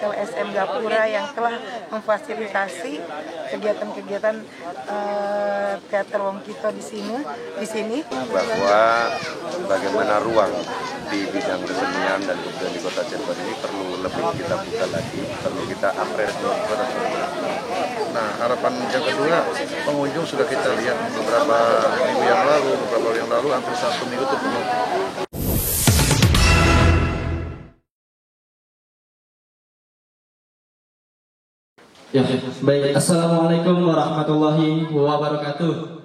LSM Gapura yang telah memfasilitasi kegiatan-kegiatan teater Wong Kito di sini. Bahwa bagaimana ruang di bidang kesenian dan kebudayaan di Kota Cilegon ini perlu lebih kita buka lagi, perlu kita apresiasi. Nah, harapan yang kedua, pengunjung sudah kita lihat beberapa minggu yang lalu, hampir 1 minggu itu penuh. Ya, baik. Assalamualaikum warahmatullahi wabarakatuh.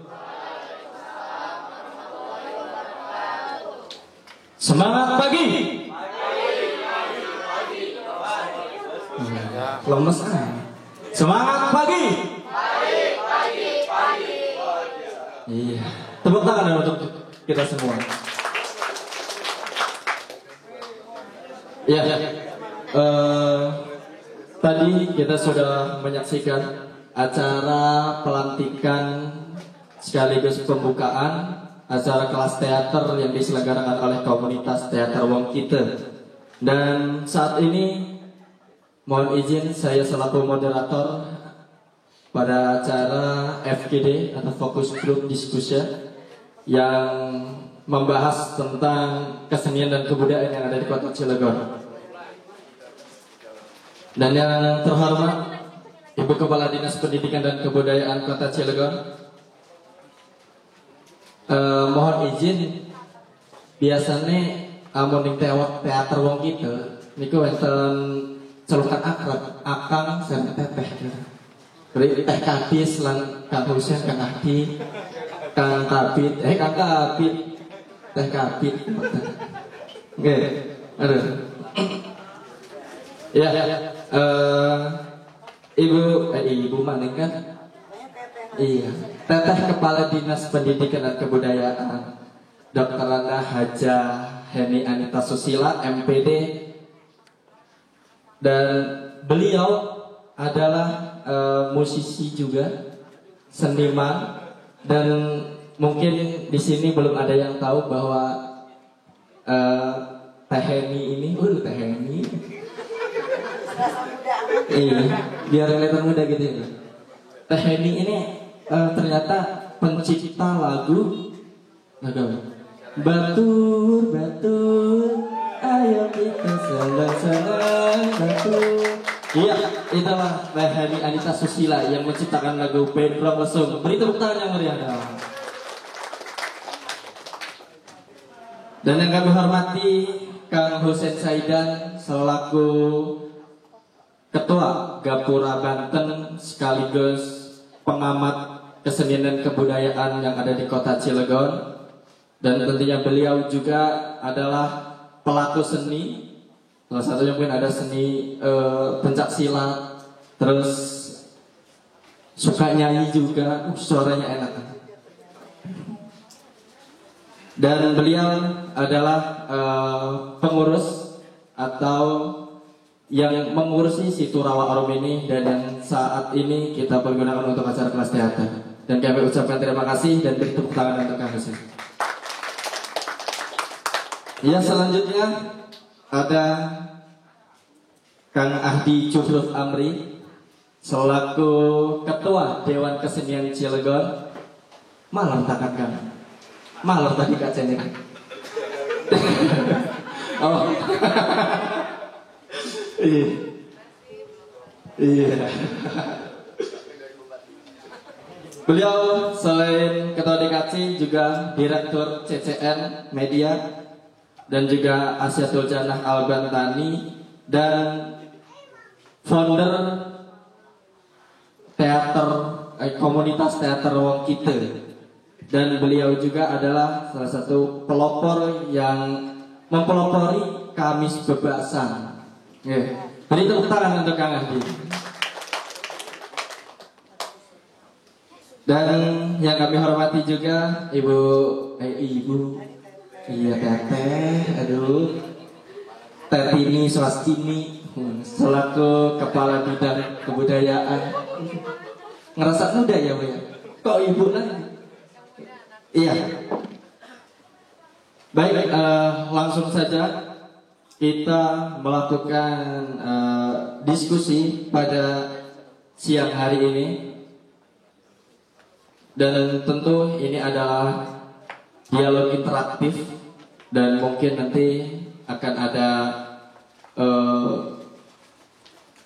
Semangat pagi. Lemes ah. Semangat pagi. Iya. Tepuk tangan untuk kita semua. Ya. Tadi kita sudah menyaksikan acara pelantikan sekaligus pembukaan acara kelas teater yang diselenggarakan oleh komunitas teater Wong Kito. Dan saat ini mohon izin saya selaku moderator pada acara FGD atau Focus Group Discussion yang membahas tentang kesenian dan kebudayaan yang ada di Kota Cilegon. Dan yang terhormat Ibu Kepala Dinas Pendidikan dan Kebudayaan Kota Cilegon, mohon izin, biasanya amun teater Wong Kito niku wonten celukan akrab Akang sareng Teteh. Beri Teh Kadis lan Kang Husen, Kang Adi, Kang Kabit, Kang Kabit, Teh Kabit. Oke, aduh. Ya. Ibu Maning kan? Iya. Teteh Kepala Dinas Pendidikan dan Kebudayaan Dr. Randa Haja Heni Anita Susila MPD, dan beliau adalah musisi juga, seniman, dan mungkin di sini belum ada yang tahu bahwa Teh Heni ini, Teh Heni. Iya, biar kelihatan muda gitu ya. Teh Heni ini ternyata pencipta lagu Batur, batur, ayo kita senang-senang batur. Iya, itulah Teh Heni Anita Susila yang menciptakan lagu Pedro Lesung. Beri tepuk tangan yang meriah dong. Dan yang kami hormati Kang Husen Saidan selaku Ketua Gapura Banten sekaligus pengamat kesenian dan kebudayaan yang ada di Kota Cilegon, dan tentunya beliau juga adalah pelaku seni. Salah satunya mungkin ada seni pencak silat, terus suka nyanyi juga, suaranya enak. Dan beliau adalah pengurus atau yang mengurusi situ Rawa Arum ini, dan yang saat ini kita pergunakan untuk acara kelas teater. Dan kami ucapkan terima kasih dan beri tepuk tangan untuk Kang Husen. Ya, selanjutnya ada Kang Ahdi Cuhruf Amri selaku Ketua Dewan Kesenian Cilegon. Malam takkan Kang. Malam tadi Kak Ceni. Oh. Iya. Beliau selain Ketua DKC juga Direktur CCN Media dan juga Asyatul Jannah Al-Bantani dan founder teater komunitas teater Wong Kito, dan beliau juga adalah salah satu pelopor yang mempelopori Kamis Bebasan. Beri tepuk tangan untuk Kang Adi. Dan yang kami hormati juga Ibu iya Teteh, Tetini Swastini selaku Kepala Bidang Kebudayaan. Ngerasa muda ya Bu ya? Kok Ibu nanti? Iya. Baik, langsung saja kita melakukan diskusi pada siang hari ini. Dan tentu ini adalah dialog interaktif dan mungkin nanti akan ada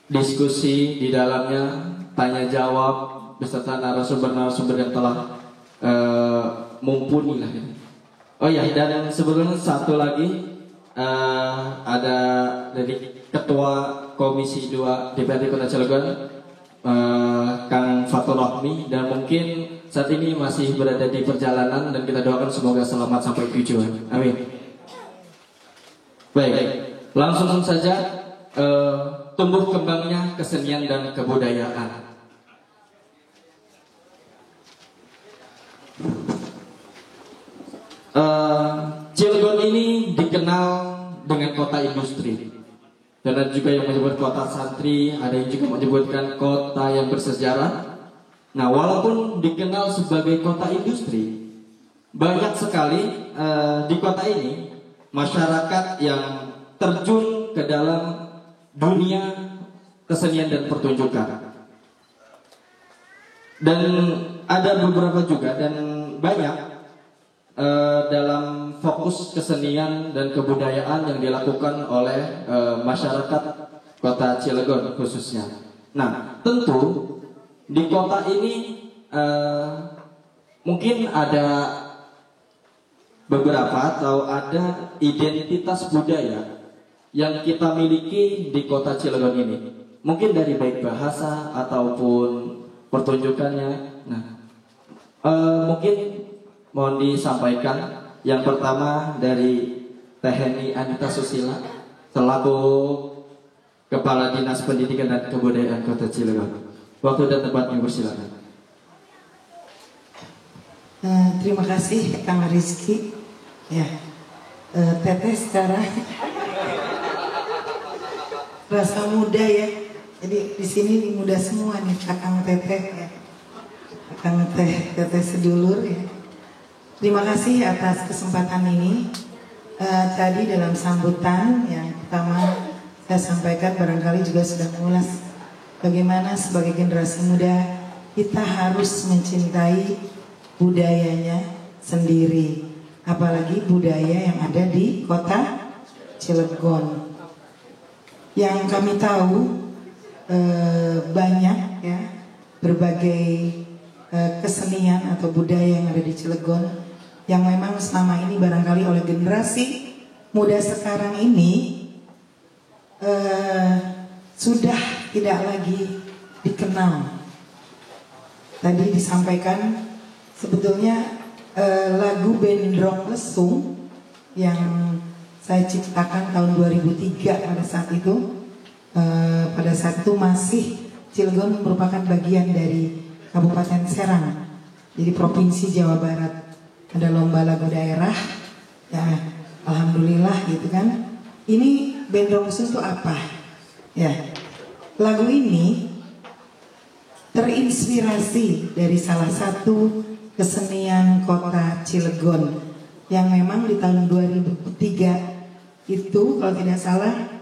diskusi di dalamnya, tanya jawab beserta narasumber-narasumber yang telah mumpuni lah. Oh ya, dan sebelumnya satu lagi ada dari Ketua Komisi 2 DPRD Kota Cilegon, Kang Fatul Rahmi, dan mungkin saat ini masih berada di perjalanan dan kita doakan semoga selamat sampai tujuan. Amin. Baik, langsung saja tumbuh kembangnya kesenian dan kebudayaan. Cilegon ini dikenal dengan kota industri. Dan ada juga yang menyebut kota santri, ada yang juga menyebutkan kota yang bersejarah. Nah, walaupun dikenal sebagai kota industri, banyak sekali di kota ini masyarakat yang terjun ke dalam dunia kesenian dan pertunjukan. Dan ada beberapa juga dan banyak dalam fokus kesenian dan kebudayaan yang dilakukan oleh masyarakat kota Cilegon khususnya. Nah, tentu di kota ini mungkin ada beberapa atau ada identitas budaya yang kita miliki di kota Cilegon ini. Mungkin dari baik bahasa ataupun pertunjukannya. Nah, mungkin mohon disampaikan yang pertama dari Teh Heni Anita Susila selaku Kepala Dinas Pendidikan dan Kebudayaan Kota Cilegon. Waktu dan tempatnya bersilakan. Terima kasih Kang Rizky. Ya, Teteh sekarang rasa muda ya. Jadi di sini muda semua nih, Kakang Teteh ya. Kakang Teteh sedulur ya. Terima kasih atas kesempatan ini. Tadi dalam sambutan yang pertama saya sampaikan barangkali juga sudah mengulas bagaimana sebagai generasi muda kita harus mencintai budayanya sendiri, apalagi budaya yang ada di kota Cilegon. Yang kami tahu banyak ya berbagai kesenian atau budaya yang ada di Cilegon yang memang selama ini barangkali oleh generasi muda sekarang ini sudah tidak lagi dikenal. Tadi disampaikan sebetulnya lagu Bendrong Lesung yang saya ciptakan tahun 2003 pada saat itu. Pada saat itu masih Cilegon merupakan bagian dari Kabupaten Serang, jadi Provinsi Jawa Barat. Ada lomba lagu daerah, ya alhamdulillah gitu kan. Ini Bendrong Lesung itu apa? Ya, lagu ini terinspirasi dari salah satu kesenian kota Cilegon yang memang di tahun 2003 itu kalau tidak salah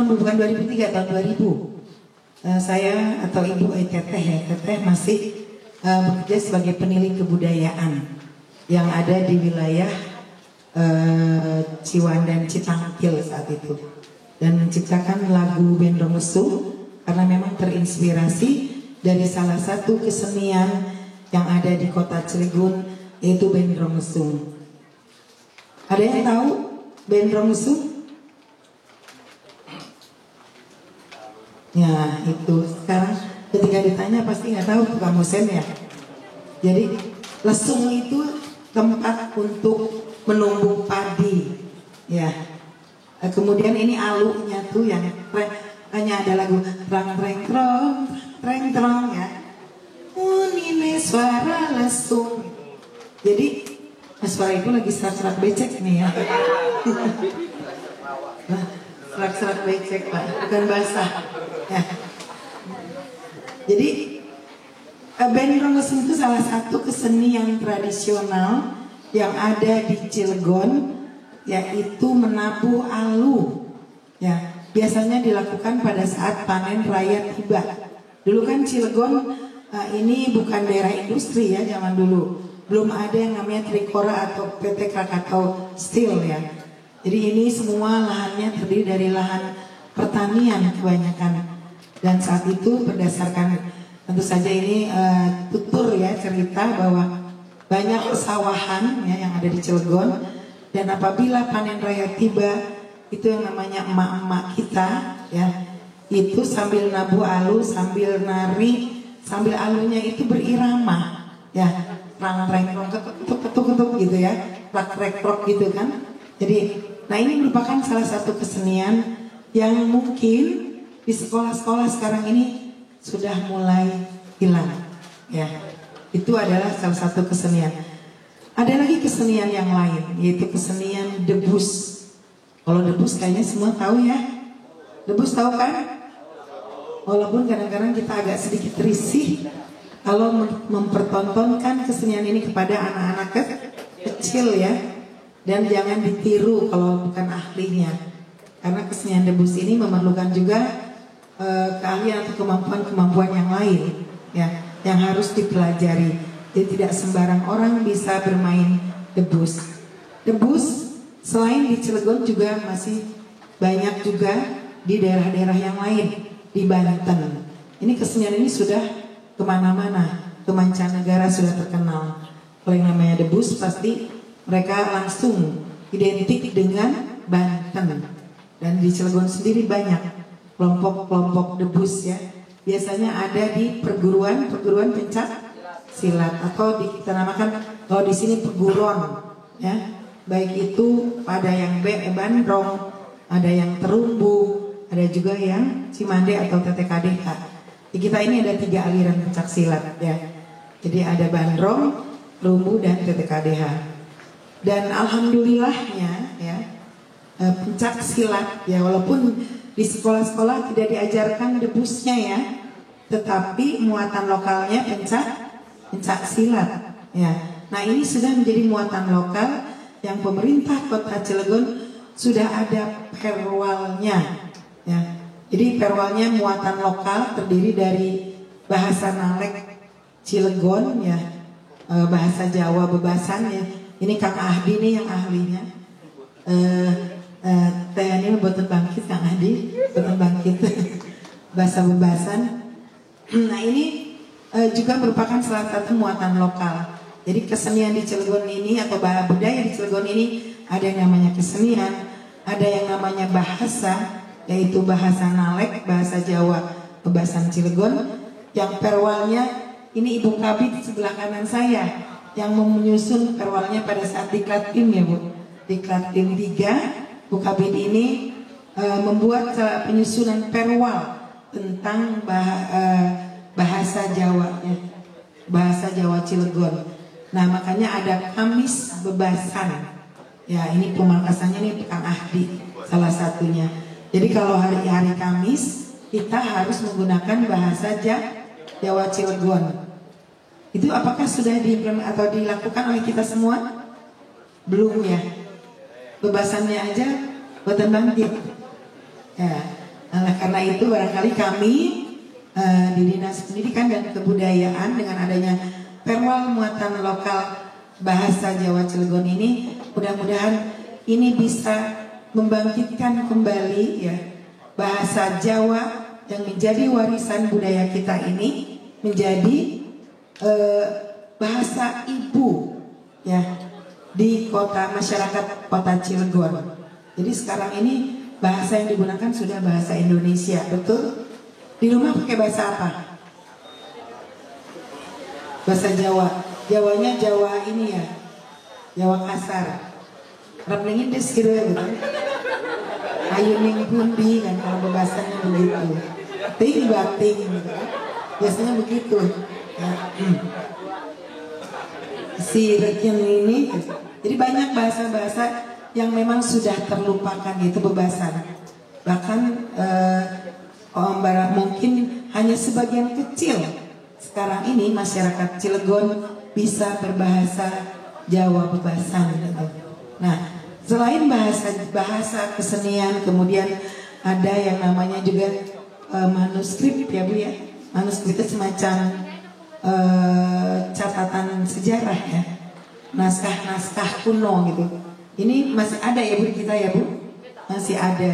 bukan 2003, tahun 2000 saya atau Ibu Teteh ya, Teteh masih bekerja sebagai penilik kebudayaan yang ada di wilayah Ciwandan Citangkil saat itu, dan menciptakan lagu Bendrong Lesung karena memang terinspirasi dari salah satu kesenian yang ada di kota Cilegon, yaitu Bendrong Lesung. Ada yang tahu Bendrong Lesung? Ya itu sekarang ketika ditanya pasti nggak tahu tukang musen ya. Jadi lesung itu tempat untuk menumbuk padi, ya. Kemudian ini alunya tuh yang hanya ada lagu trang treng trong ya. Unine suara lesung. Jadi suara itu lagi serak-serak becek nih ya. Serak-serak becek Pak, bukan basah. Ya. Jadi Bendrong Lesung itu salah satu kesenian tradisional yang ada di Cilegon, yaitu menabuh alu biasanya dilakukan pada saat panen raya tiba. Dulu kan Cilegon ini bukan daerah industri ya zaman dulu. Belum ada yang namanya Trikora atau PT Krakatau Steel ya. Jadi ini semua lahannya terdiri dari lahan pertanian kebanyakan. Dan saat itu berdasarkan tentu saja ini tutur ya cerita bahwa banyak pesawahan ya yang ada di Cilegon. Dan apabila panen raya tiba, itu yang namanya emak-emak kita ya, itu sambil nabu alu, sambil nari, sambil alunya itu berirama ya, rang-reng ketuk-ketuk gitu ya, rak-rek-rok gitu kan. Jadi nah ini merupakan salah satu kesenian yang mungkin di sekolah-sekolah sekarang ini sudah mulai hilang ya. Itu adalah salah satu kesenian. Ada lagi kesenian yang lain, yaitu kesenian debus. Kalau debus kayaknya semua tahu ya. Debus tahu kan? Walaupun kadang-kadang kita agak sedikit risih kalau mempertontonkan kesenian ini kepada anak-anak kecil ya. Dan jangan ditiru kalau bukan ahlinya. Karena kesenian debus ini memerlukan juga keahlian atau kemampuan-kemampuan yang lain ya, yang harus dipelajari. Jadi tidak sembarang orang bisa bermain debus. Debus selain di Cilegon juga masih banyak juga di daerah-daerah yang lain, di Banten. Ini kesenian ini sudah kemana-mana, ke mancanegara sudah terkenal. Kalau yang namanya debus pasti mereka langsung identik dengan Banten. Dan di Cilegon sendiri banyak kelompok-kelompok debus ya. Biasanya ada di perguruan pencak silat atau kita namakan kalau di sini perguruan ya. Baik itu ada yang bandrong, ada yang terumbu, ada juga yang cimande atau TTKDH. Di kita ini ada 3 aliran pencak silat ya. Jadi ada bandrong, terumbu dan TTKDH. Dan alhamdulillahnya ya, pencak silat ya, walaupun di sekolah-sekolah tidak diajarkan debusnya ya, tetapi muatan lokalnya pencak silat ya. Nah ini sudah menjadi muatan lokal yang pemerintah Kota Cilegon sudah ada perwalnya ya. Jadi perwalnya muatan lokal terdiri dari bahasa Nalek Cilegon ya, bahasa Jawa Bebasan ya. Ini Kang Ahdi nih yang ahlinya. Ini buatan bangkit Kang Ahdi, buatan bangkit bahasa Bebasan. Nah ini juga merupakan salah satu muatan lokal. Jadi kesenian di Cilegon ini atau budaya di Cilegon ini ada yang namanya kesenian, ada yang namanya bahasa, yaitu bahasa Nalek, bahasa Jawa Bebasan Cilegon. Yang perwalnya ini Ibu Kabit sebelah kanan saya yang menyusun perwalnya pada saat Diklat-Tim ya Bu. Diklat-Tim 3, Bu Kabit ini membuat penyusunan perwal tentang bahasa Jawa ya, bahasa Jawa Cilegon. Nah makanya ada Kamis Bebasan ya, ini pemangkasannya nih Kang Ahdi salah satunya. Jadi kalau hari-hari Kamis kita harus menggunakan bahasa Jawa Cilegon. Itu apakah sudah atau dilakukan oleh kita semua? Belum ya. Bebasannya aja buatan bangkit ya. Nah, karena itu barangkali kami di Dinas Pendidikan dan Kebudayaan dengan adanya perwal muatan lokal bahasa Jawa Cilegon ini, mudah-mudahan ini bisa membangkitkan kembali ya bahasa Jawa yang menjadi warisan budaya kita ini menjadi bahasa ibu ya di masyarakat Kota Cilegon. Jadi sekarang ini bahasa yang digunakan sudah bahasa Indonesia, betul? Di rumah pakai bahasa apa? Bahasa Jawa. Jawanya Jawa ini ya, Jawa kasar. Raplingin desir gitu. Ayu ning pundi kan kalau bebasannya begitu. Ting bating gitu. Biasanya begitu. Ya. Si rekin ini. Jadi banyak bahasa-bahasa yang memang sudah terlupakan, yaitu bebasan. Bahkan mungkin hanya sebagian kecil sekarang ini masyarakat Cilegon bisa berbahasa Jawa Bebasan gitu. Nah, selain bahasa kesenian, kemudian ada yang namanya juga manuskrip ya Bu ya. Manuskrip itu semacam catatan sejarah ya, naskah-naskah kuno gitu. Ini masih ada ya Bu kita ya Bu, masih ada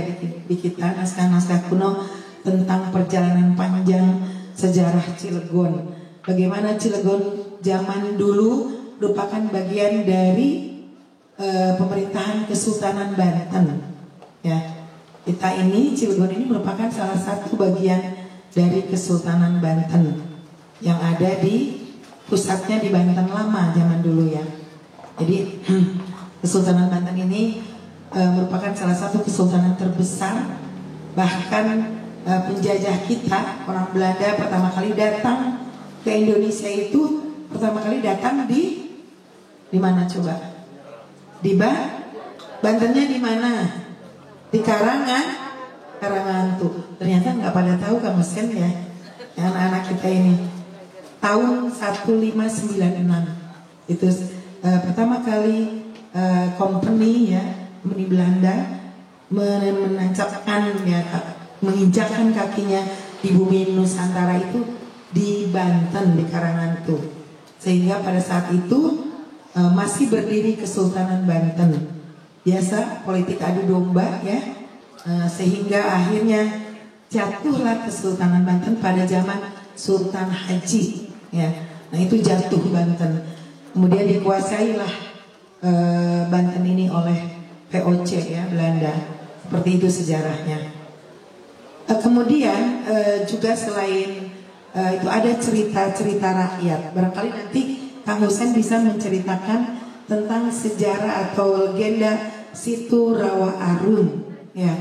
di kita naskah-naskah kuno tentang perjalanan panjang sejarah Cilegon. Bagaimana Cilegon zaman dulu merupakan bagian dari pemerintahan Kesultanan Banten. Ya, kita ini Cilegon ini merupakan salah satu bagian dari Kesultanan Banten yang ada di pusatnya di Banten Lama zaman dulu ya. Jadi Kesultanan Banten ini merupakan salah satu kesultanan terbesar. Bahkan penjajah kita orang Belanda pertama kali datang ke Indonesia itu pertama kali datang di mana coba? Di Bantennya di mana? Di Karangan tuh. Ternyata nggak pada tahu Kang Hussein ya, anak-anak kita ini. Tahun 1596 itu pertama kali company ya, company Belanda menancapkan ya, menginjakkan kakinya di bumi Nusantara itu di Banten, di Karangantu. Sehingga pada saat itu masih berdiri Kesultanan Banten. Biasa politik adu domba ya, sehingga akhirnya jatuhlah Kesultanan Banten pada zaman Sultan Haji ya. Nah itu jatuh Banten. Kemudian dikuasailah Banten ini oleh VOC ya, Belanda. Seperti itu sejarahnya. Kemudian juga selain itu ada cerita-cerita rakyat. Barangkali nanti Kang Hussein bisa menceritakan tentang sejarah atau legenda Situ Rawa Arun. Ya,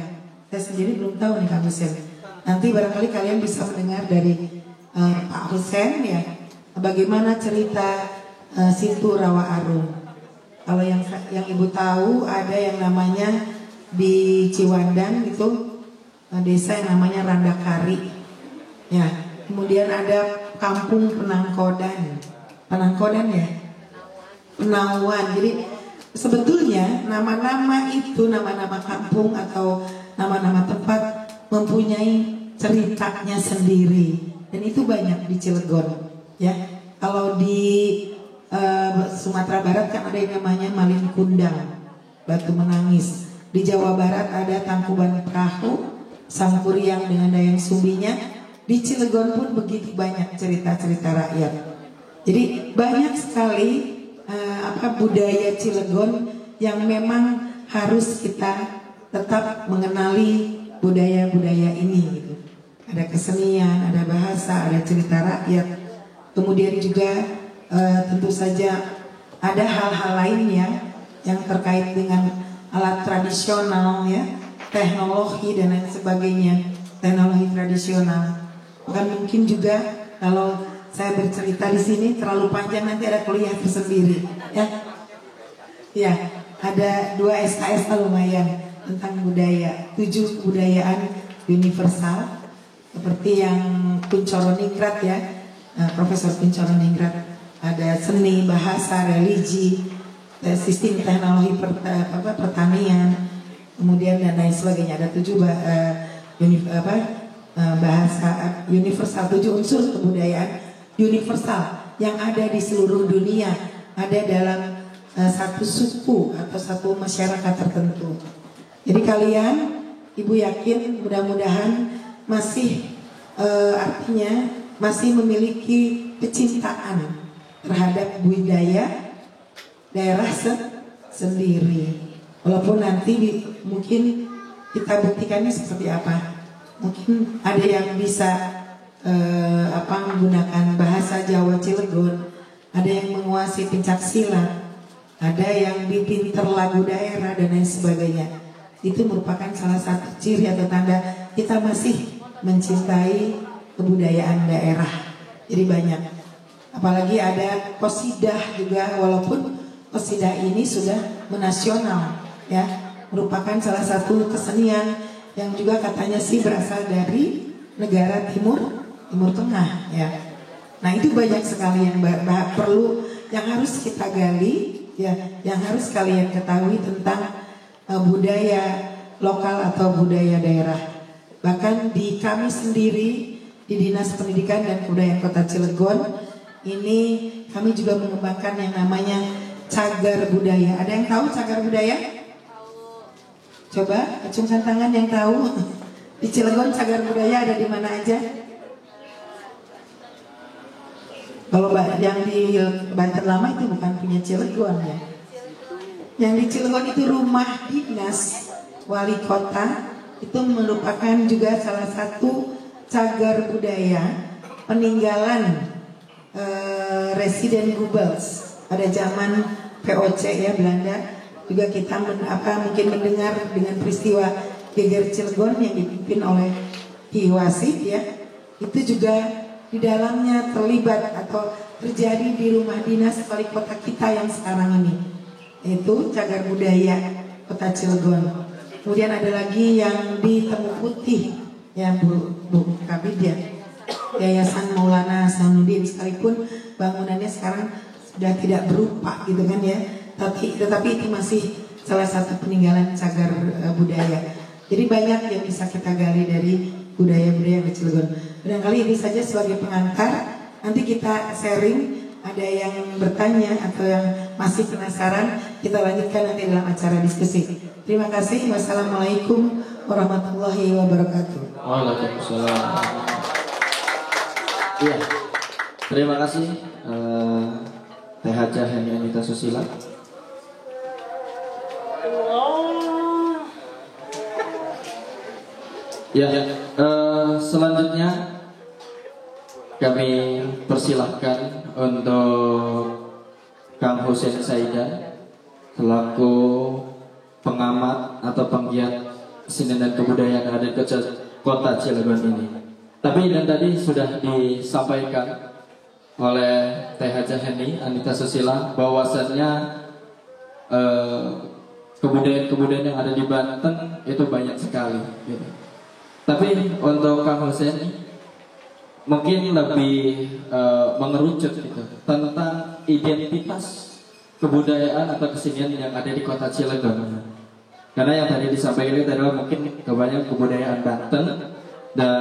saya sendiri belum tahu nih Kang Hussein. Nanti barangkali kalian bisa mendengar dari Pak Hussein ya, bagaimana cerita Situ Rawa Arun. Kalau yang Ibu tahu ada yang namanya di Ciwandan itu desa yang namanya Randakari. Ya, kemudian ada Kampung Penangkodan ya, Penawan. Jadi sebetulnya nama-nama itu, nama-nama kampung atau nama-nama tempat mempunyai ceritanya sendiri. Dan itu banyak di Cilegon ya. Kalau di Sumatera Barat kan ada yang namanya Malin Kundang, Batu Menangis. Di Jawa Barat ada Tangkuban Perahu, Sangkuriang dengan Dayang Sumbinya. Di Cilegon pun begitu banyak cerita-cerita rakyat. Jadi banyak sekali budaya Cilegon yang memang harus kita tetap mengenali budaya-budaya ini gitu. Ada kesenian, ada bahasa, ada cerita rakyat. Kemudian juga tentu saja ada hal-hal lainnya yang terkait dengan alat tradisional ya, teknologi dan lain sebagainya, teknologi tradisional. Bukan mungkin juga kalau saya bercerita di sini terlalu panjang, nanti ada kuliah tersendiri ya. Ya, ada 2 SKS lumayan tentang budaya, 7 kebudayaan universal seperti yang Kuncoro Ningrat ya, Profesor Kuncoro Ningrat. Ada seni, bahasa, religi, sistem teknologi pertanian, kemudian dan lain sebagainya. Ada 7 bahasa universal, 7 unsur kebudayaan universal yang ada di seluruh dunia, ada dalam satu suku atau satu masyarakat tertentu. Jadi kalian, Ibu yakin mudah-mudahan masih artinya masih memiliki kecintaan terhadap budaya daerah sendiri. Walaupun nanti mungkin kita buktikannya seperti apa. Mungkin ada yang bisa menggunakan bahasa Jawa Cilegon, ada yang menguasai pencak silat, ada yang pinter lagu daerah dan lain sebagainya. Itu merupakan salah satu ciri atau tanda kita masih mencintai kebudayaan daerah. Jadi banyak. Apalagi ada qasidah juga, walaupun qasidah ini sudah menasional ya, merupakan salah satu kesenian yang juga katanya sih berasal dari negara Timur Tengah ya. Nah itu banyak sekali yang perlu, yang harus kita gali ya, yang harus kalian ketahui tentang budaya lokal atau budaya daerah. Bahkan di kami sendiri di Dinas Pendidikan dan Kebudayaan Kota Cilegon ini kami juga mengembangkan yang namanya cagar budaya. Ada yang tahu cagar budaya? Coba acungkan tangan yang tahu. Di Cilegon cagar budaya ada di mana aja? Kalau yang di Banten Lama itu bukan punya Cilegon ya. Yang di Cilegon itu rumah dinas wali kota, itu merupakan juga salah satu cagar budaya peninggalan Residen Goebbels pada zaman VOC ya Belanda. Juga kita mungkin mendengar dengan peristiwa Geger Cilegon yang dipimpin oleh Ki Wasit ya. Itu juga di dalamnya terlibat atau terjadi di rumah dinas wali kota kita yang sekarang ini, yaitu cagar budaya Kota Cilegon. Kemudian ada lagi yang di Temu Putih ya Bu Kabid ya, Yayasan Maulana Hasanuddin, sekalipun bangunannya sekarang sudah tidak berupa gitu kan ya, tetapi itu masih salah satu peninggalan cagar budaya. Jadi banyak yang bisa kita gali dari budaya-budaya di Cilegon. Barangkali ini saja sebagai pengantar, nanti kita sharing. Ada yang bertanya atau yang masih penasaran, kita lanjutkan nanti dalam acara diskusi. Terima kasih. Wassalamualaikum warahmatullahi wabarakatuh. Waalaikumsalam. Iya, terima kasih Teh Hajah Heni Anita Susila. Ya, selanjutnya kami persilahkan untuk Kang Hussein Saidan selaku pengamat atau penggiat seni dan kebudayaan yang ada di Kota Cilegon ini. Tapi dan tadi sudah disampaikan oleh Teh Hajah Heni Anita Susila bahwasannya kebudayaan-kebudayaan yang ada di Banten itu banyak sekali gitu. Tapi untuk Kang Hussein mungkin lebih mengerucut gitu tentang identitas kebudayaan atau kesenian yang ada di Kota Cilegon. Karena yang tadi disampaikan itu adalah mungkin kebanyakan kebudayaan Banten, dan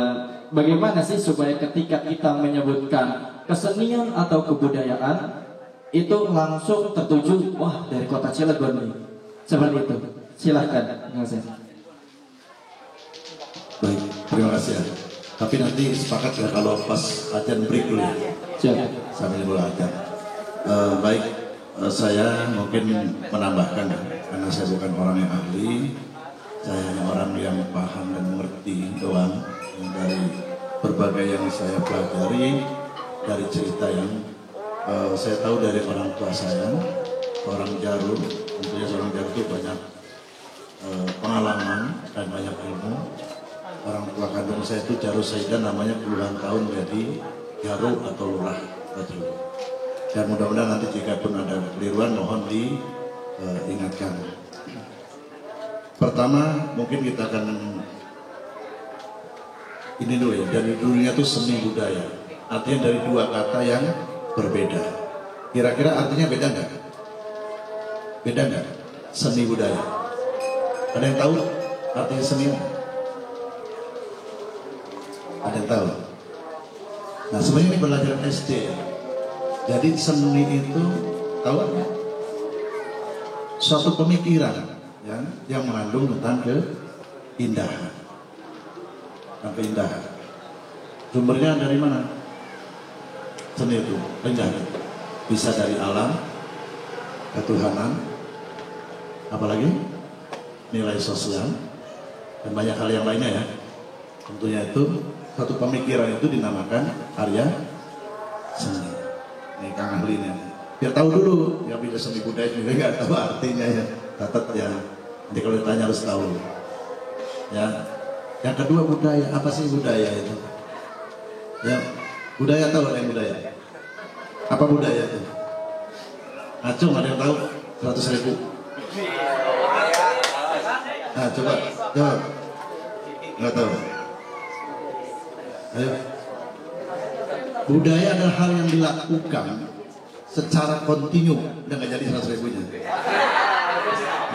bagaimana sih supaya ketika kita menyebutkan kesenian atau kebudayaan itu langsung tertuju wah dari Kota Cilegon nih. Seperti itu. Silahkan, Mas. Baik, terima kasih ya. Tapi nanti sepakat ya kalau pas ajan break dulu ya. Siap. Sambil dulu ajan. Baik, saya mungkin menambahkan ya, karena saya bukan orang yang ahli, saya hanya orang yang paham dan mengerti doang dari berbagai yang saya pelajari, dari cerita yang saya tahu dari orang tua saya, orang Jaru. Tentunya seorang Jaru itu banyak pengalaman dan banyak ilmu. Orang tua kandung saya itu Jaru Saidan, namanya puluhan tahun jadi Jaru atau Lurah Jaru. Dan mudah-mudahan nanti jika pun ada keliruan mohon diingatkan. Pertama mungkin kita akan ini dulu ya, dari dulunya itu seni budaya. Artinya dari dua kata yang berbeda. Kira-kira artinya beda nggak? Beda nggak? Seni budaya. Ada yang tahu artinya seni? Ada yang tahu? Nah sebenarnya ini pelajaran SD. Jadi seni itu tahu apa? Suatu pemikiran ya, yang mengandung tentang keindahan. Dan keindahan. Sumbernya dari mana? Seni itu indah. Bisa dari alam, ketuhanan, apalagi nilai sosial dan banyak hal yang lainnya ya. Tentunya itu satu pemikiran itu dinamakan karya seni. Ini Kang ahlinya. Biar tahu dulu, yang bisa seni budaya juga nggak tahu artinya ya. Catat ya. Nanti kalau ditanya harus tahu. Ya. Yang kedua budaya. Apa sih budaya itu? Ya. Budaya tahu ada yang budaya? Apa budaya itu? Acung ada yang tahu? 100.000. Nah coba. Nggak tahu. Ayo. Budaya adalah hal yang dilakukan secara kontinu. Udah nggak jadi 100.000-nya.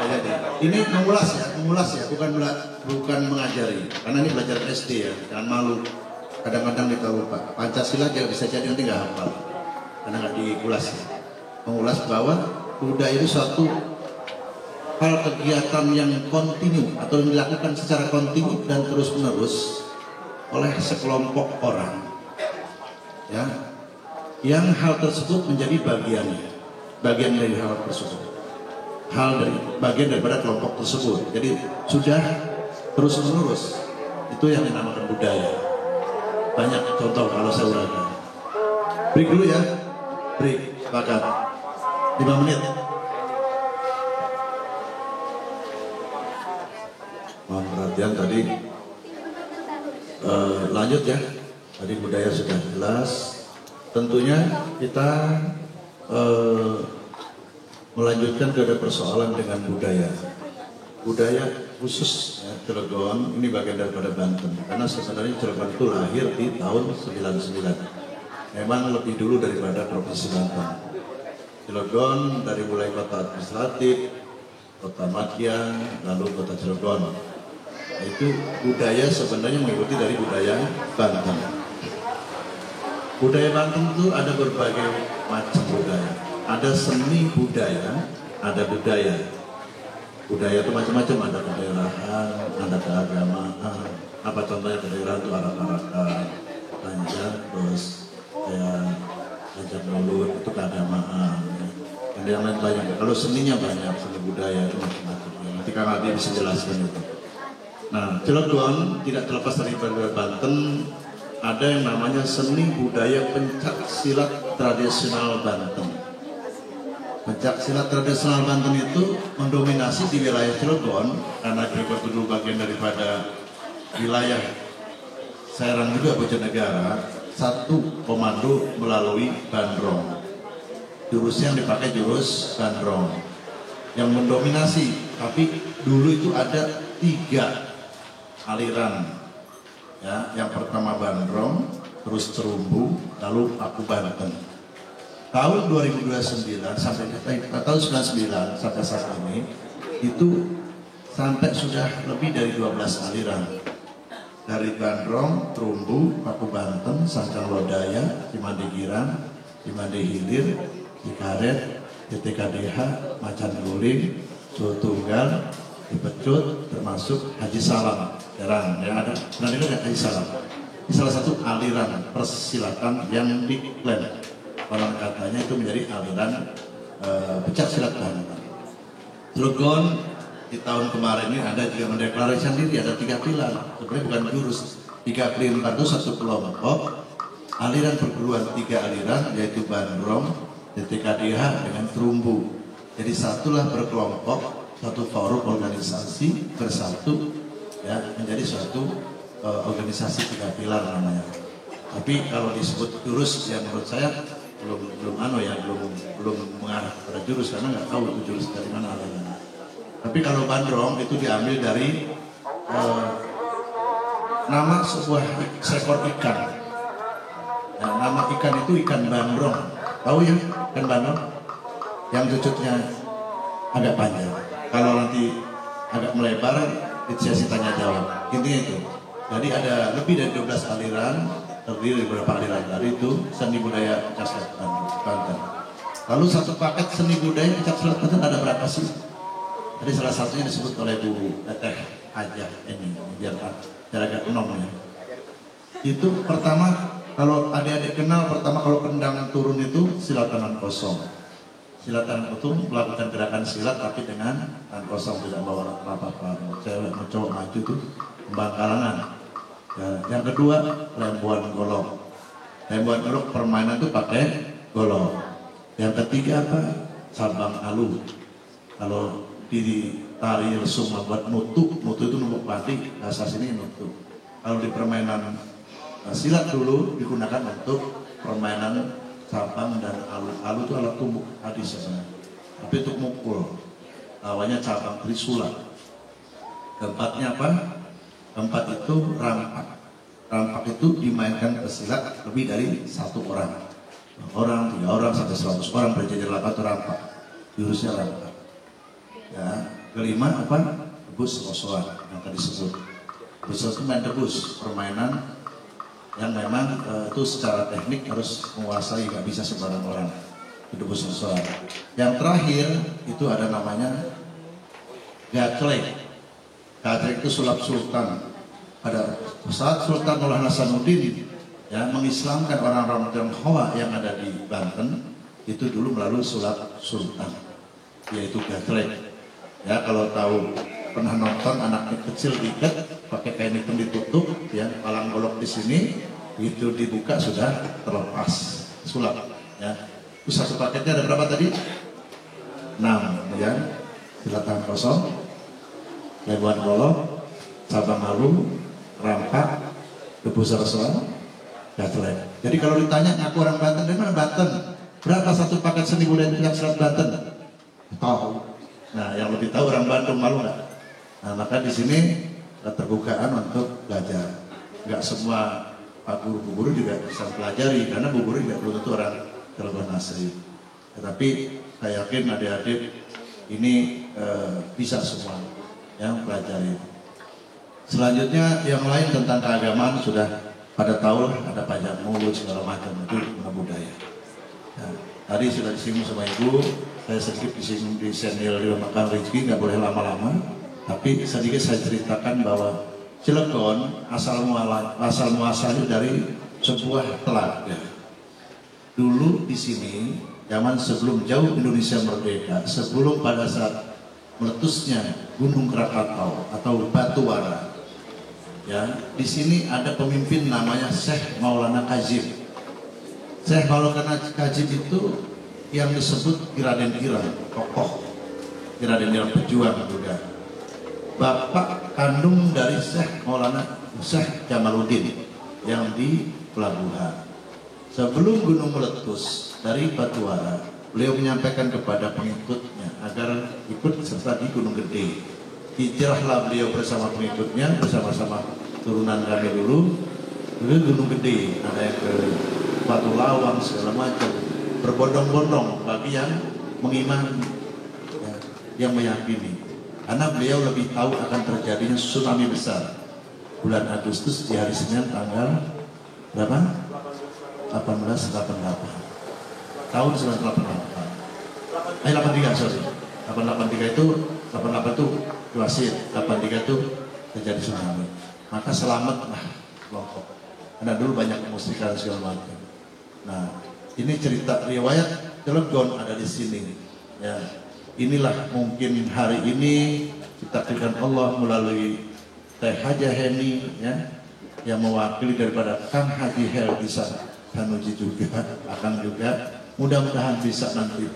jadi. Ini mengulas ya, bukan mengajari. Karena ini belajar SD ya, jangan malu. Kadang-kadang kita lupa. Pancasila dia bisa jadi nanti nggak hafal, karena nggak diulas ya. Mengulas bahwa budaya itu suatu hal kegiatan yang kontinu atau yang dilakukan secara kontinu dan terus-menerus oleh sekelompok orang, ya, yang hal tersebut menjadi bagian dari hal tersebut, bagian daripada kelompok tersebut. Jadi sudah terus-menerus, itu yang dinamakan budaya. Banyak contoh kalau saya uraikan. Break dulu ya, break, sepakat 5 menit. Mohon perhatian tadi. Lanjut ya. Tadi budaya sudah jelas. Tentunya kita melanjutkan ke persoalan dengan budaya. Budaya khusus ya, Cilegon ini bagian daripada Banten. Karena sebenarnya Cilegon itu lahir di tahun 99. Memang lebih dulu daripada Provinsi Banten. Cilegon dari mulai kota administratif, kota Madiang, lalu kota Cilegon. Itu budaya sebenarnya mengikuti dari budaya Banten. Budaya Banten itu ada berbagai macam budaya. Ada seni budaya, ada budaya. Budaya itu macam-macam, ada kedaerahan, ada keagamaan. Apa contohnya kedaerahan itu arak-arakan, panjat, terus kayak ajak mulut itu keagamaan. Dan yang lain banyak. Kalau seninya banyak, seni budaya itu macam-macam. Nanti Kang Adi bisa jelaskan itu. Nah, Cilegon tidak terlepas dari Banten, ada yang namanya seni budaya pencak silat tradisional Banten. Pencak silat tradisional Banten itu mendominasi di wilayah Cilegon karena Cilegon itu dulu bagian daripada wilayah Serang juga Bojonegara. Satu komando melalui Bandrong. Jurusnya yang dipakai jurus Bandrong yang mendominasi. Tapi dulu itu ada 3 aliran ya, yang pertama Bandrong, terus Terumbu, lalu Paku Banten. Tahun 2029 sampai tahun 99 sampai saat ini itu sampai sudah lebih dari 12 aliran dari Bandrong, Terumbu, Paku Banten, Sancang Lodaya, Cimande Girang, Cimande Hilir, Cikaret, TTKDH, Macan Guling, Solo Tunggal, Dipecut, termasuk Haji Salam. Jarang ya, ada pernah dengar Haji Salam. Ini salah satu aliran persilatan yang diklaim konon katanya itu menjadi aliran pencak silat Banten. Cilegon di tahun kemarin ini ada juga mendeklarasikan diri, ada 3 pilar. Sebenarnya bukan jurus, 3 pilar itu satu kelompok aliran perguruan, 3 aliran yaitu Bandrong, TTKDH dengan Terumbu. Jadi satulah berkelompok, satu forum organisasi bersatu ya menjadi suatu organisasi 3 pilar namanya. Tapi kalau disebut jurus yang menurut saya belum mengarah pada jurus karena nggak tahu itu jurus dari mana alirannya. Tapi kalau Bandrong itu diambil dari nama sebuah seekor ikan. Nah, nama ikan itu ikan bandrong. Tahu ya ikan bandrong? Yang cucutnya agak panjang. Kalau nanti agak melebar, itu sesi tanya jawab. Intinya itu. Jadi ada lebih dari 12 aliran, terdiri dari beberapa aliran dari itu seni budaya pencak silat Banten. Lalu satu paket seni budaya pencak silat Banten ada berapa sih? Jadi salah satunya disebut oleh Bu Teteh Ajah ini, biar agak enom ya. Itu pertama, kalau adik-adik kenal, pertama kalau kendang turun itu silat tangan kosong. Silat tangan kosong melakukan gerakan silat tapi dengan tangan kosong, tidak bawa apa-apa. Cewek cowok maju itu kembang kalangan. Ya, yang kedua lembuan golok. Lembuan golok permainan itu pakai golok. Yang ketiga apa? Sabang alu. Kalau di tari lesung membuat nutuk itu numpuk padi, bahasa sini nutuk. Kalau di permainan silat dulu digunakan untuk permainan cabang dan alu. Alu itu alat tumbuk padi sebenarnya, tapi untuk mukul. Lawannya cabang trisula. Keempatnya apa? Keempat itu rampak. Rampak itu dimainkan pesilat lebih dari 1 orang. 2 orang, 3 orang, sampai 100 orang berjejer 8 itu rampak. Jurusnya rampak. Ya, kelima apa? Rebus rosoan yang tadi disebut. Rebus itu main rebus, permainan yang memang itu secara teknik harus menguasai, nggak bisa sembarang orang. Itu rebus rosoan. Yang terakhir itu ada namanya gatlek. Gatlek itu sulap sultan. Pada saat Sultan Maulana Hasanuddin ya mengislamkan orang-orang Tionghoa yang ada di Banten, itu dulu melalui sulap sultan, yaitu gatlek. Ya, kalau tahu pernah nonton anaknya kecil diikat pakai kain hitam ditutup, ya palang golok di sini, itu dibuka sudah terlepas sulap. Ya, itu satu paketnya ada berapa tadi? 6, ya. Sila tangan kosong, lebuan golok, cabang halu, rampak, rebus rosoan, gatlek. Jadi kalau ditanya aku orang Banten, dari mana Banten? Berapa satu paket seni budaya yang serat Banten? Tahu. Nah, yang lebih tahu orang Bandung, malu nggak? Nah, maka di sini terbukaan untuk belajar. Nggak semua pak guru-guru juga bisa pelajari, karena guru juga belum tentu orang Cilegon asli. Tetapi saya yakin adik-adik ini bisa semua yang pelajari. Selanjutnya yang lain tentang keagamaan sudah pada tahu, ada pajak mulut segala macam, itu budaya. Nah, tadi sudah disinggung sama ibu, saya sedikit disinggung di senior di makan rezeki, nggak boleh lama-lama. Tapi sedikit saya ceritakan bahwa Cilegon asal muasalnya dari sebuah telaga. Dulu di sini zaman sebelum jauh Indonesia merdeka, sebelum pada saat meletusnya Gunung Krakatau atau Batuwara. Ya, di sini ada pemimpin namanya Syekh Maulana Kazim. Syekh Maulana Kazim itu yang disebut Raden Iran, tokoh Raden Iran pejuang juga. Bapak kandung dari Syekh Maulana Syekh Jamaluddin yang di pelabuhan. Sebelum gunung meletus dari Batuwara, beliau menyampaikan kepada pengikutnya agar ikut serta di Gunung Gede. Hijrahlah beliau bersama pengikutnya, bersama-sama turunan kami dulu ke Gunung Gede, ada yang ke Batu Lawang segala macam, berbondong-bondong bagi yang mengimani, ya, yang meyakini. Karena beliau lebih tahu akan terjadinya tsunami besar bulan Agustus di hari Senin tanggal berapa? 1888 tahun 1988. 83 sorry. 883 itu 88 itu wasit, 83 itu terjadi tsunami. Maka selamatlah Lombok. Karena dulu banyak kemusyrikan segala macam. Nah, ini cerita riwayat Cilegon ada di sini. Ya, inilah mungkin hari ini ditakdirkan Allah melalui Teh Haja Heni, ya, yang mewakili daripada Kang Haji Hel bisa Hanuji juga, akan juga mudah-mudahan bisa nanti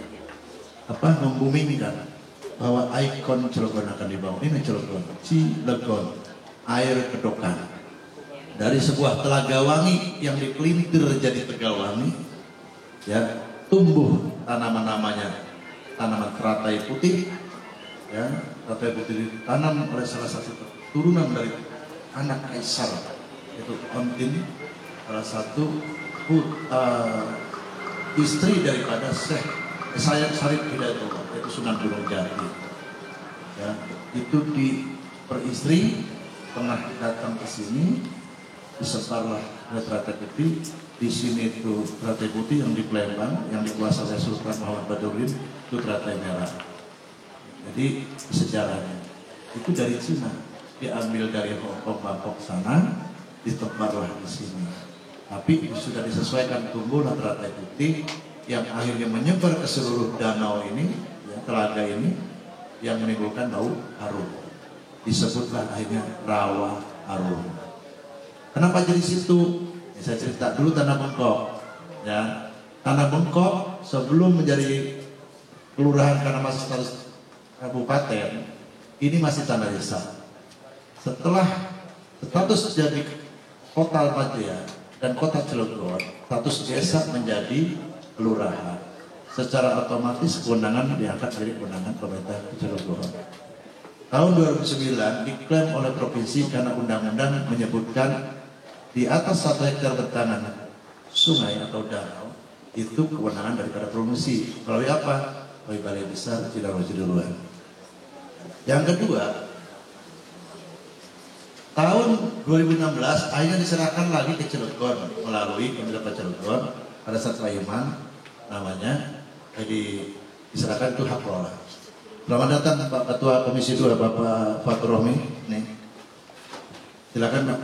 membumingkan bahwa ikon Cilegon akan dibangun. Ini Cilegon, air kedokan. Dari sebuah telaga wangi yang dipelintir jadi Tegalwangi, ya, tumbuh tanaman namanya tanaman teratai putih, ya, teratai putih ditanam oleh salah satu turunan dari anak kaisar, yaitu Ontin, salah satu istri daripada Syekh Sayyid Syarif Hidayatullah, yaitu Sunan Gunung Jati. Ya, itu diperistri, pernah datang ke sini, disebarlah teratai putih. Di sini itu teratai putih yang di Palembang, yang dikuasai oleh Sultan Muhammad Badurin, itu teratai merah. Jadi sejarahnya itu dari Cina, diambil dari Hongkong, Bangkok sana, ditebarlah di sini. Tapi sudah disesuaikan tumbuhlah teratai putih yang akhirnya menyebar ke seluruh danau ini, ya, telaga ini, yang menimbulkan bau harum. Disebutlah akhirnya Rawa Harum. Kenapa jadi situ? Ya, saya cerita dulu Tanah Bengkok. Ya, Tanah Bengkok sebelum menjadi kelurahan karena masih status kabupaten, ini masih tanah desa. Setelah status jadi kota Madya dan kota Cilegon, status desa menjadi kelurahan. Secara otomatis kewenangan diangkat dari kewenangan pemerintah Cilegon. Tahun 2009 diklaim oleh provinsi karena undang-undang menyebutkan di atas 1 hektar bertanah sungai atau danau itu kewenangan daripada provinsi. Melalui apa? Melalui Balai Besar Cidaruan. Yang kedua, tahun 2016 akhirnya diserahkan lagi ke Cilegon melalui Pemerintah Cilegon pada saat Rayuman namanya, jadi diserahkan itu hak kelola. Selamat datang Pak Ketua Komisi 2 Bapak Fatur Rohmi. Nih, silakan Pak.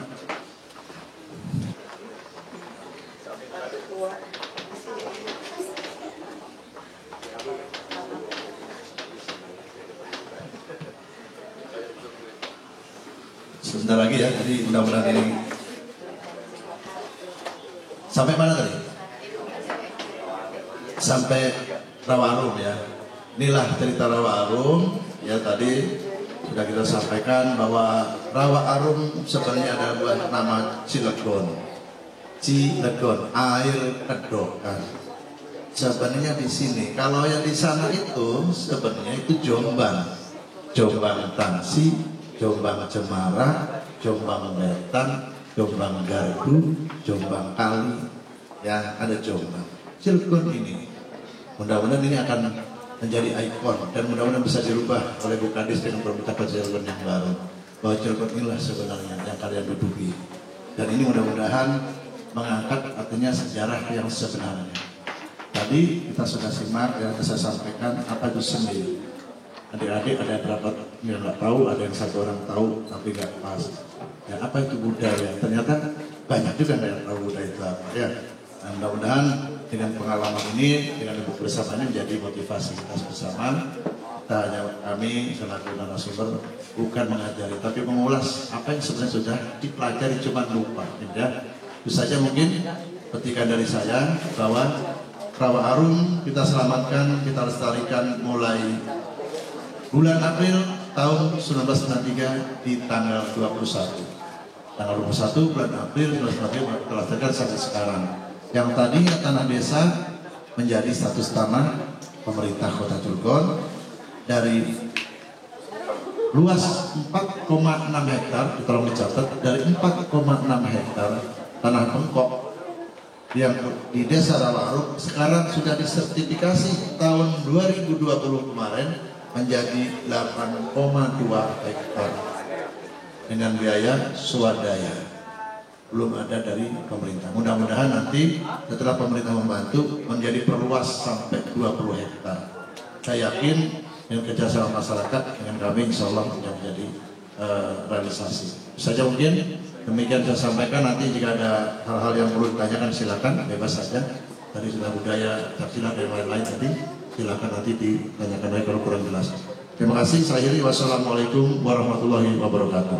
Sebentar lagi ya, jadi mudah-mudahan ini sampai mana tadi? Sampai Rawa-Arum ya. Inilah cerita Rawa-Arum ya, tadi sudah kita sampaikan bahwa Rawa-Arum sebenarnya ada buah nama Cilegon. Cilegon, air kedokan. Sebenarnya di sini, kalau yang di sana itu sebenarnya itu Jombang. Jombang Tangsi, Jombang Cemara, Jombang Wetan, Jombang Gardu, Jombang Kali, ya ada Jombang. Cilegon ini, mudah-mudahan ini akan menjadi ikon dan mudah-mudahan bisa dirubah oleh Bu Kadis dengan pembentukan Cilegon yang baru. Bahwa Cilegon inilah sebenarnya yang kalian duduki. Dan ini mudah-mudahan mengangkat artinya sejarah yang sebenarnya. Tadi kita sudah simak yang saya sampaikan apa itu seni. Adik-adik ada berapa yang nggak tahu, ada yang satu orang tahu tapi nggak pas. Ya apa itu budaya? Ternyata banyak juga nggak yang tahu budaya itu apa ya. Nah, mudah-mudahan dengan pengalaman ini, dengan ibu bersama ini menjadi motivasi kita bersama. Kita hanya kami selaku narasumber bukan mengajari, tapi mengulas apa yang sebenarnya sudah dipelajari cuma lupa. Ya, itu saja mungkin petikan dari saya bahwa Rawa-Arum kita selamatkan, kita lestarikan mulai bulan April tahun 1993 di tanggal 21. Tanggal 21 bulan April 1993 telah terjadi sampai sekarang. Yang tadinya tanah desa menjadi status tanah pemerintah Kota Cilegon dari luas 4,6 hektar, tolong dicatat, dari 4,6 hektar tanah bengkok yang di Desa Rawa-Arum sekarang sudah disertifikasi tahun 2020 kemarin menjadi 8,2 hektar dengan biaya swadaya. Belum ada dari pemerintah. Mudah-mudahan nanti setelah pemerintah membantu menjadi perluas sampai 20 hektar. Saya yakin dengan kerjasama masyarakat dengan kami insya Allah menjadi realisasi. Saja mungkin demikian saya sampaikan. Nanti jika ada hal-hal yang perlu ditanyakan silakan, bebas saja. Tadi sudah budaya, tafsiran dan lain-lain tadi. Silakan nanti ditanyakan lagi kalau kurang jelas. Terima kasih. Saya akhiri. Wassalamualaikum warahmatullahi wabarakatuh.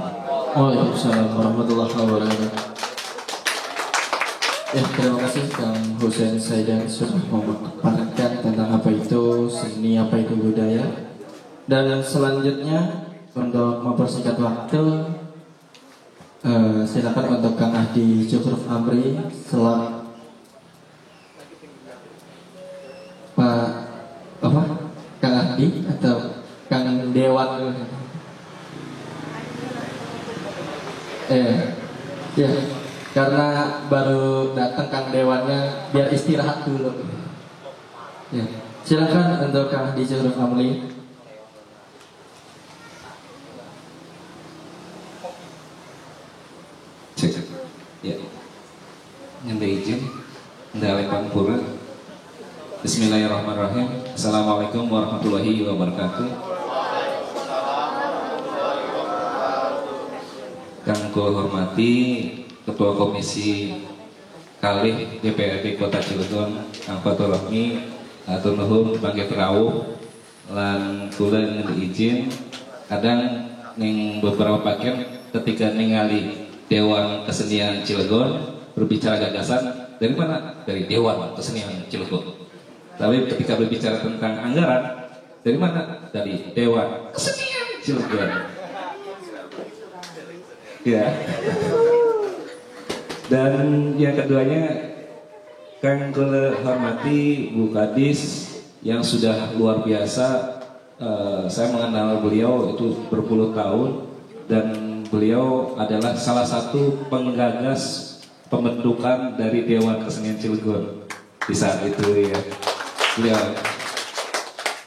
Waalaikumsalam warahmatullahi wabarakatuh. Ya, terima kasih Kang Hussein Saidan sudah memaparkan tentang apa itu seni, apa itu budaya. Dan selanjutnya untuk mempersingkat waktu, silakan untuk Kang Ahdi Cukruf Amri Pak apa? Kang Ahdi atau Kang Dewan? Ya, karena baru datang Kang Dewannya, biar istirahat dulu. Ya, silakan untuk Kang Ahdi Cukruf Amri. Ya, nyanda izin, ndalek pangpura. Bismillahirrahmanirrahim. Assalamualaikum warahmatullahi wabarakatuh. Kang kula hormati Ketua Komisi Kalih DPRD Kota Cilegon, Kang Fatur Rohmi, atur nuhun bangke rawuh lan kula izin kadang ning beberapa paket ketika ningali Dewan Kesenian Cilegon berbicara gagasan dari mana? Dari Dewan Kesenian Cilegon. Tapi ketika berbicara tentang anggaran dari mana? Dari Dewan Kesenian Cilegon. Ya. Dan yang keduanya, Kang kula hormati Bu Kadis yang sudah luar biasa. Saya mengenal beliau itu berpuluh tahun dan beliau adalah salah satu penggagas pembentukan dari Dewan Kesenian Cilegon di saat itu ya. Beliau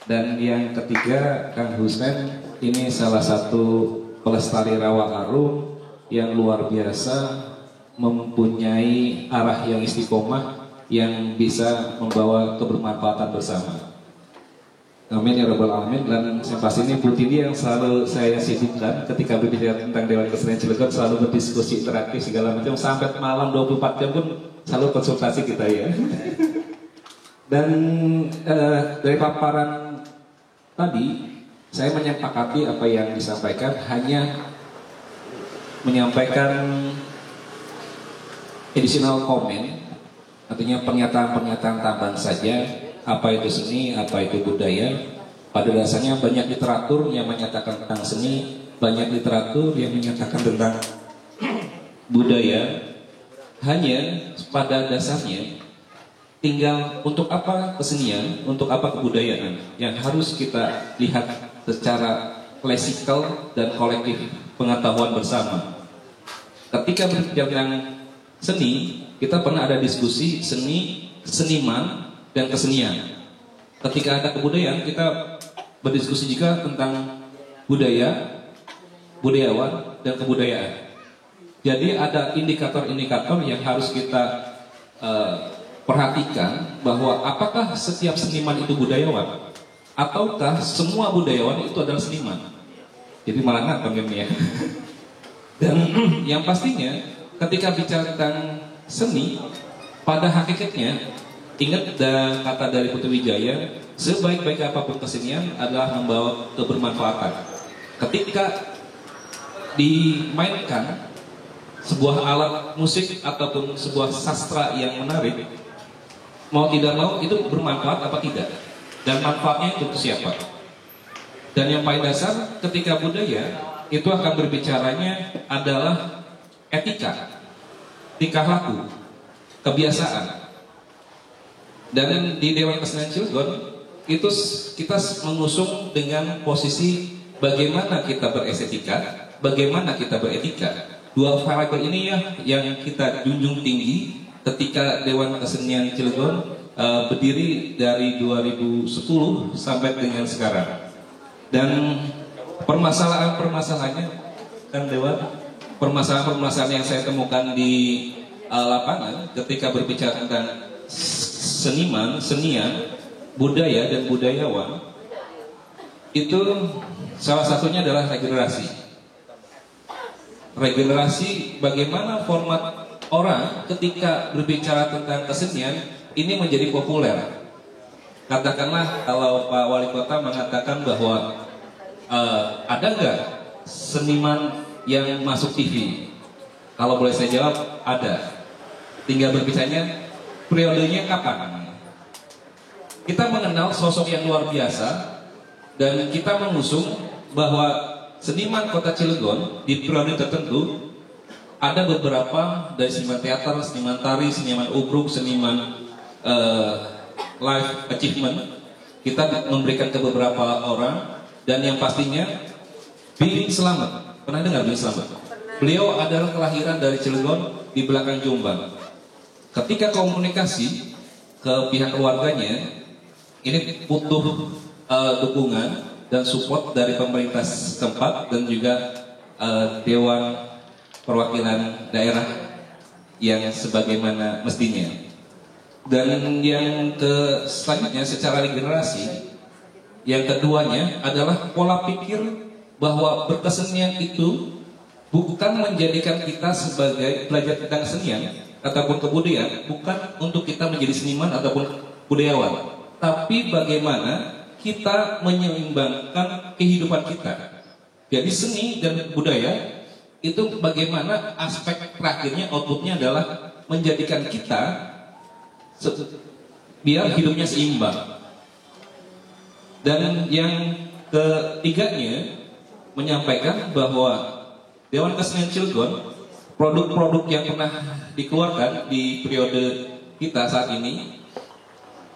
Dan yang ketiga, Kang Hussein ini salah satu pelestari rawa arum yang luar biasa, mempunyai arah yang istiqomah yang bisa membawa kebermanfaatan bersama. Amin ya rabbal alamin. Dan saya pasti ini Bu Tini yang selalu saya sibukkan ketika berbicara tentang Dewan Kesenian Cilegon, selalu berdiskusi interaktif segala macam sampai malam 24 jam pun selalu konsultasi kita ya. Dan dari paparan tadi saya menyepakati apa yang disampaikan, hanya menyampaikan additional comment, artinya pernyataan-pernyataan tambahan saja. Apa itu seni, apa itu budaya. Pada dasarnya banyak literatur yang menyatakan tentang seni, banyak literatur yang menyatakan tentang budaya. Hanya pada dasarnya tinggal untuk apa kesenian, untuk apa kebudayaan yang harus kita lihat secara klasikal dan kolektif pengetahuan bersama. Ketika berbicara tentang seni, kita pernah ada diskusi seni, seniman, dan kesenian. Ketika ada kebudayaan, kita berdiskusi juga tentang budaya, budayawan, dan kebudayaan. Jadi ada indikator-indikator yang harus kita perhatikan, bahwa apakah setiap seniman itu budayawan, ataukah semua budayawan itu adalah seniman. Jadi malah ngapa ya. Dan yang pastinya ketika bicara tentang seni, pada hakikatnya ingat kata dari Putu Wijaya, sebaik-baik apapun kesenian adalah membawa kebermanfaatan. Ketika dimainkan sebuah alat musik ataupun sebuah sastra yang menarik, mau tidak mau itu bermanfaat apa tidak, dan manfaatnya itu untuk siapa. Dan yang paling dasar ketika budaya itu akan berbicaranya adalah etika, tingkah laku, kebiasaan. Dan di Dewan Kesenian Cilegon itu kita mengusung dengan posisi bagaimana kita berestetika, bagaimana kita beretika. Dua variabel ini ya yang kita junjung tinggi ketika Dewan Kesenian Cilegon berdiri dari 2010 sampai dengan sekarang. Dan permasalahannya kan Dewan, permasalahan yang saya temukan di lapangan ketika berbicara tentang seniman, senian, budaya dan budayawan, itu salah satunya adalah regenerasi. Regenerasi bagaimana format orang ketika berbicara tentang kesenian ini menjadi populer. Katakanlah kalau Pak Wali Kota mengatakan bahwa ada nggak seniman yang masuk TV? Kalau boleh saya jawab, ada. Tinggal berbicaranya periodenya kapan. Kita mengenal sosok yang luar biasa dan kita mengusung bahwa seniman Kota Cilegon di periode tertentu ada beberapa dari seniman teater, seniman tari, seniman ubruk, seniman life achievement. Kita memberikan ke beberapa orang, dan yang pastinya Billy Selamat. Pernah dengar Billy Selamat? Beliau adalah kelahiran dari Cilegon di belakang Jombang. Ketika komunikasi ke pihak keluarganya, ini butuh dukungan dan support dari pemerintah setempat dan juga Dewan Perwakilan Daerah yang sebagaimana mestinya. Dan yang selanjutnya secara regenerasi, yang keduanya adalah pola pikir bahwa berkesenian itu bukan menjadikan kita sebagai belajar tentang kesenian ataupun kebudayaan, bukan untuk kita menjadi seniman ataupun budayawan, tapi bagaimana kita menyeimbangkan kehidupan kita. Jadi seni dan budaya itu bagaimana aspek terakhirnya, outputnya adalah menjadikan kita biar hidupnya seimbang. Dan yang ketiganya menyampaikan bahwa Dewan Kesenian Cilegon, produk-produk yang pernah dikeluarkan di periode kita saat ini,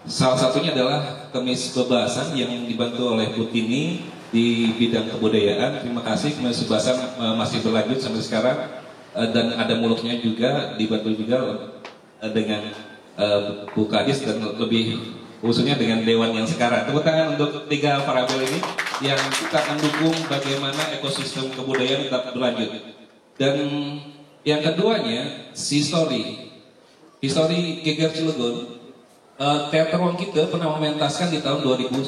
salah satunya adalah kemis bebasan yang dibantu oleh Bu Tini di bidang kebudayaan. Terima kasih, kemis bebasan masih berlanjut sampai sekarang, dan ada muluknya juga, dibantu juga dengan Bu Kadis, dan lebih khususnya dengan Dewan yang sekarang. Tepuk tangan untuk 3 variabel ini yang kita akan dukung bagaimana ekosistem kebudayaan tetap berlanjut. Dan yang keduanya, Histori Geger Cilegon. Teater Ruang Kita pernah mementaskan di tahun 2010.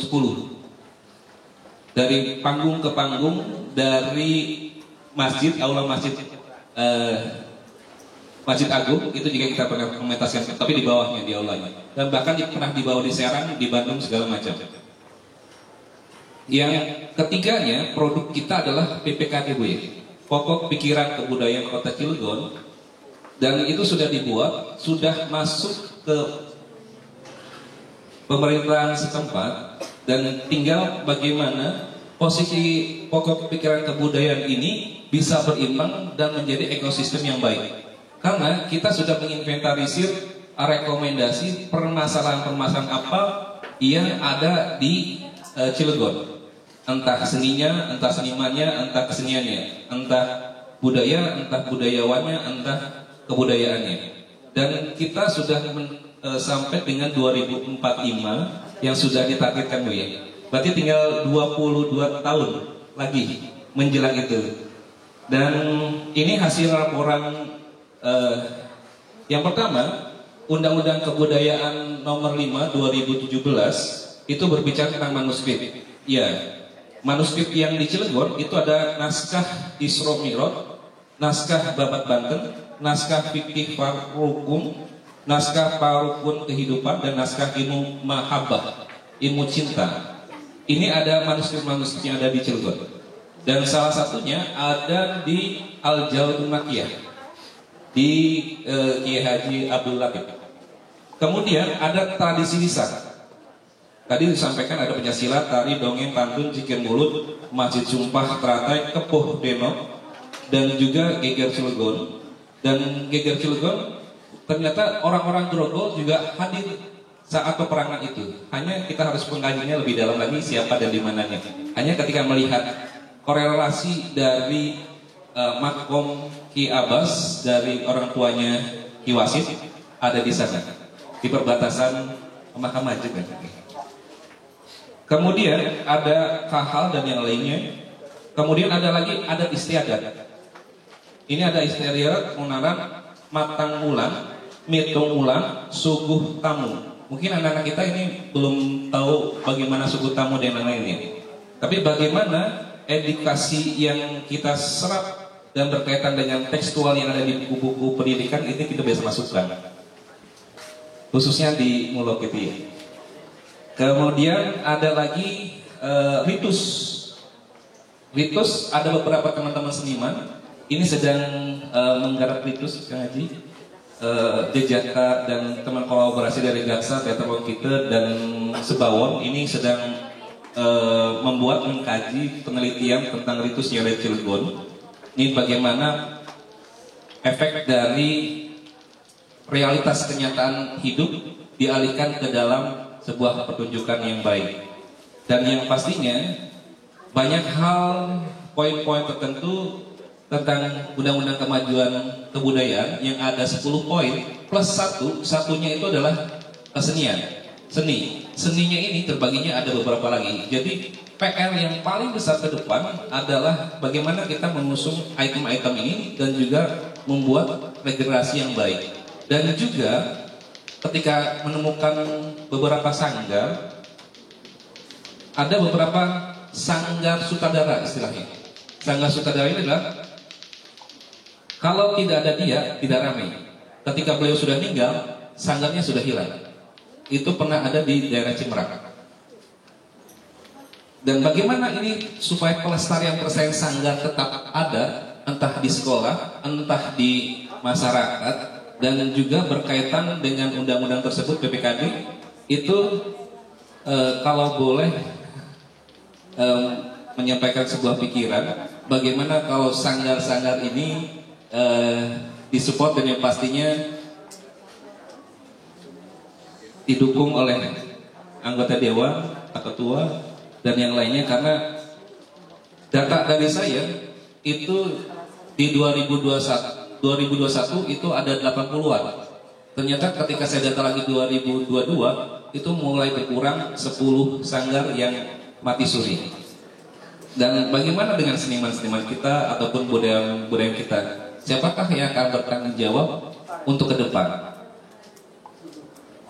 Dari panggung ke panggung, dari masjid, aula masjid Masjid Agung, itu juga kita pernah mementaskan, tapi di bawahnya, di aulanya. Dan bahkan pernah dibawa di Serang, di Bandung, segala macam. Yang ketiganya, produk kita adalah PPKDB, Pokok Pikiran Kebudayaan Kota Cilegon. Dan itu sudah dibuat, sudah masuk ke pemerintahan setempat, dan tinggal bagaimana posisi pokok pikiran kebudayaan ini bisa berimbang dan menjadi ekosistem yang baik. Karena kita sudah menginventarisir rekomendasi permasalahan-permasalahan apa yang ada di Cilegon. Entah seninya, entah senimannya, entah keseniannya, entah budaya, entah budayawannya, entah kebudayaannya. Dan kita sudah sampai dengan 2045 yang sudah ditargetkan, Bu ya. Berarti tinggal 22 tahun lagi menjelang itu. Dan ini hasil laporan yang pertama, Undang-Undang Kebudayaan Nomor 5 2017 itu berbicara tentang manuskrip. Ya, manuskrip yang di Cilegon itu ada naskah Isra Mi'raj, naskah Babat Banten, naskah Fikih Farukum, naskah Parukun Kehidupan, dan naskah Ilmu Mahabbah, Ilmu Cinta. Ini ada manuskrip-manuskrip yang ada di Cilegon. Dan salah satunya ada di Al-Jaudun Makiyah di Kiai Haji Abdul Latif. Kemudian ada tradisi lisan. Tadi disampaikan ada pencaksilat, tari, dongeng, pantun, zikir mulut, masjid sumpah, teratai, kepuh denok, dan juga geger Cilegon. Dan geger Cilegon ternyata orang-orang Grogol juga hadir saat peperangan itu. Hanya kita harus mengkajinya lebih dalam lagi siapa dan di mananya. Hanya ketika melihat korelasi dari makom Ki Abbas dari orang tuanya Ki Wasit ada di sana di perbatasan Mahkamah juga. Kemudian ada kahal dan yang lainnya. Kemudian ada lagi adat istiadat. Ini ada istiadat Munaran, matang ulang, mitung ulang, suguh tamu. Mungkin anak-anak kita ini belum tahu bagaimana suguh tamu dan lain-lainnya. Tapi bagaimana edukasi yang kita serap dan berkaitan dengan tekstual yang ada di buku-buku pendidikan ini kita bisa masukkan, khususnya di Mulok itu ya. Kemudian ada lagi ritus. Ritus ada beberapa teman-teman seniman ini sedang menggarap ritus, Kang Haji, Jejaka dan teman kolaborasi dari Gaksa, Teater Ruang Kita dan Sebawon ini sedang membuat mengkaji penelitian tentang ritus yang ada di Cilegon. Ini bagaimana efek dari realitas kenyataan hidup dialihkan ke dalam sebuah pertunjukan yang baik. Dan yang pastinya banyak hal, poin-poin tertentu tentang Undang-Undang Kemajuan Kebudayaan yang ada 10 poin plus satunya itu adalah kesenian. Seninya ini terbaginya ada beberapa lagi. Jadi PR yang paling besar ke depan adalah bagaimana kita mengusung item-item ini dan juga membuat regenerasi yang baik. Dan juga ketika menemukan beberapa sanggar, ada beberapa sanggar sutradara istilahnya. Sanggar sutradara ini adalah kalau tidak ada dia, tidak ramai. Ketika beliau sudah meninggal, sanggarnya sudah hilang. Itu pernah ada di daerah Cimerak. Dan bagaimana ini supaya pelestarian persaingan sanggar tetap ada, entah di sekolah, entah di masyarakat, dan juga berkaitan dengan undang-undang tersebut PPKD, itu kalau boleh menyampaikan sebuah pikiran, bagaimana kalau sanggar-sanggar ini disupport dan yang pastinya didukung oleh anggota dewan, ketua, dan yang lainnya. Karena data dari saya itu di 2021 itu ada 80-an. Ternyata ketika saya data lagi 2022 itu mulai berkurang 10 sanggar yang mati suri. Dan bagaimana dengan seniman-seniman kita ataupun budaya kita? Siapakah yang akan bertanggung jawab untuk ke depan?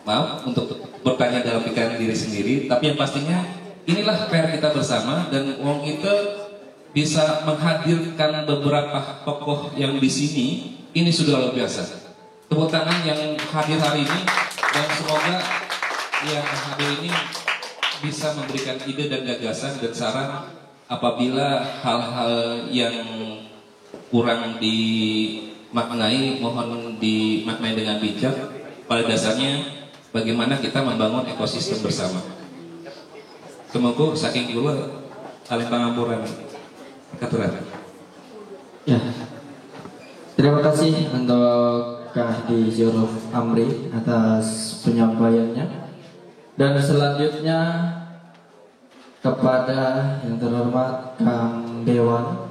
Maaf untuk bertanya dalam pikiran diri sendiri, tapi yang pastinya inilah PR kita bersama, dan wong kita bisa menghadirkan beberapa tokoh yang di sini, ini sudah luar biasa. Tepuk tangan yang hadir hari ini, dan semoga yang hadir ini bisa memberikan ide dan gagasan dan saran apabila hal-hal yang kurang dimaknai, mohon dimaknai dengan bijak. Pada dasarnya bagaimana kita membangun ekosistem bersama. Semoga saking kula kalian pangampuran katuran. Ya. Terima kasih untuk Kak Hadi Zuruf Amri atas penyampaiannya. Dan selanjutnya kepada yang terhormat Kang Dewan,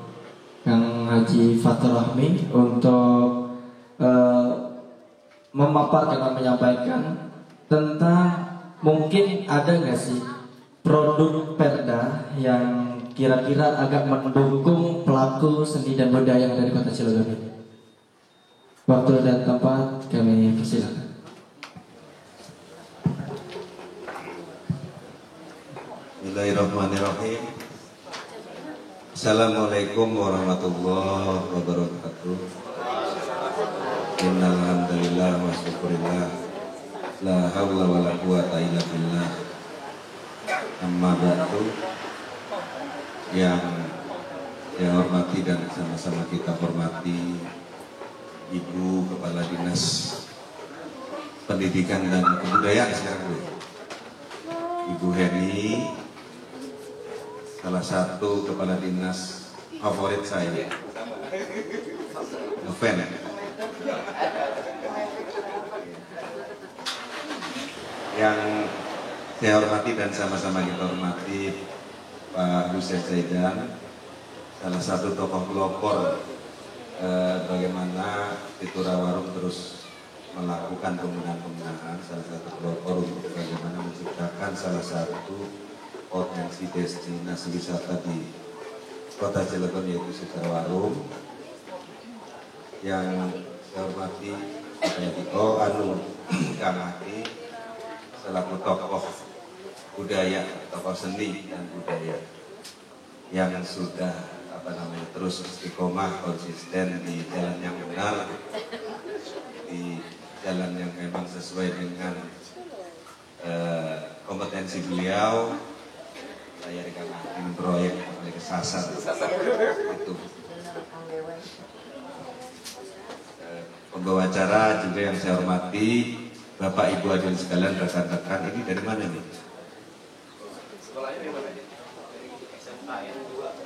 Kang Haji Fatur Rahmi untuk memaparkan dan menyampaikan tentang mungkin ada nggak sih produk Perda yang kira-kira agak mendukung pelaku seni dan budaya yang ada di Kota Cilegon ini. Waktu dan tempat kami persilakan. Bismillahirrahmanirrahim. Assalamualaikum warahmatullahi wabarakatuh. Innal hamdalillah wa syukurillah la haula wala quwata illa billah. Amma ba'du. Yang saya hormati dan sama-sama kita hormati Ibu Kepala Dinas Pendidikan dan Kebudayaan sekarang, Ibu Heni, salah satu kepala dinas favorit saya, ngefan. Yang saya hormati dan sama-sama kita hormati Pak Hussein Zaidan, salah satu tokoh pelopor bagaimana Fitura Warung terus melakukan pembinaan, salah satu pelopor untuk bagaimana menciptakan salah satu potensi destinasi wisata di Kota Cilegon, yaitu Fitura Warung. Yang saya hormati Kang Hadi selaku tokoh budaya, tokoh seni dan budaya yang sudah terus istiqomah konsisten di jalan yang benar, di jalan yang memang sesuai dengan kompetensi beliau. Saya dikatakan proyek oleh kesasar itu. Pembawa acara juga yang saya hormati Bapak Ibu hadirin sekalian, rekan-rekan, ini dari mana nih? Sekolahnya dari mana?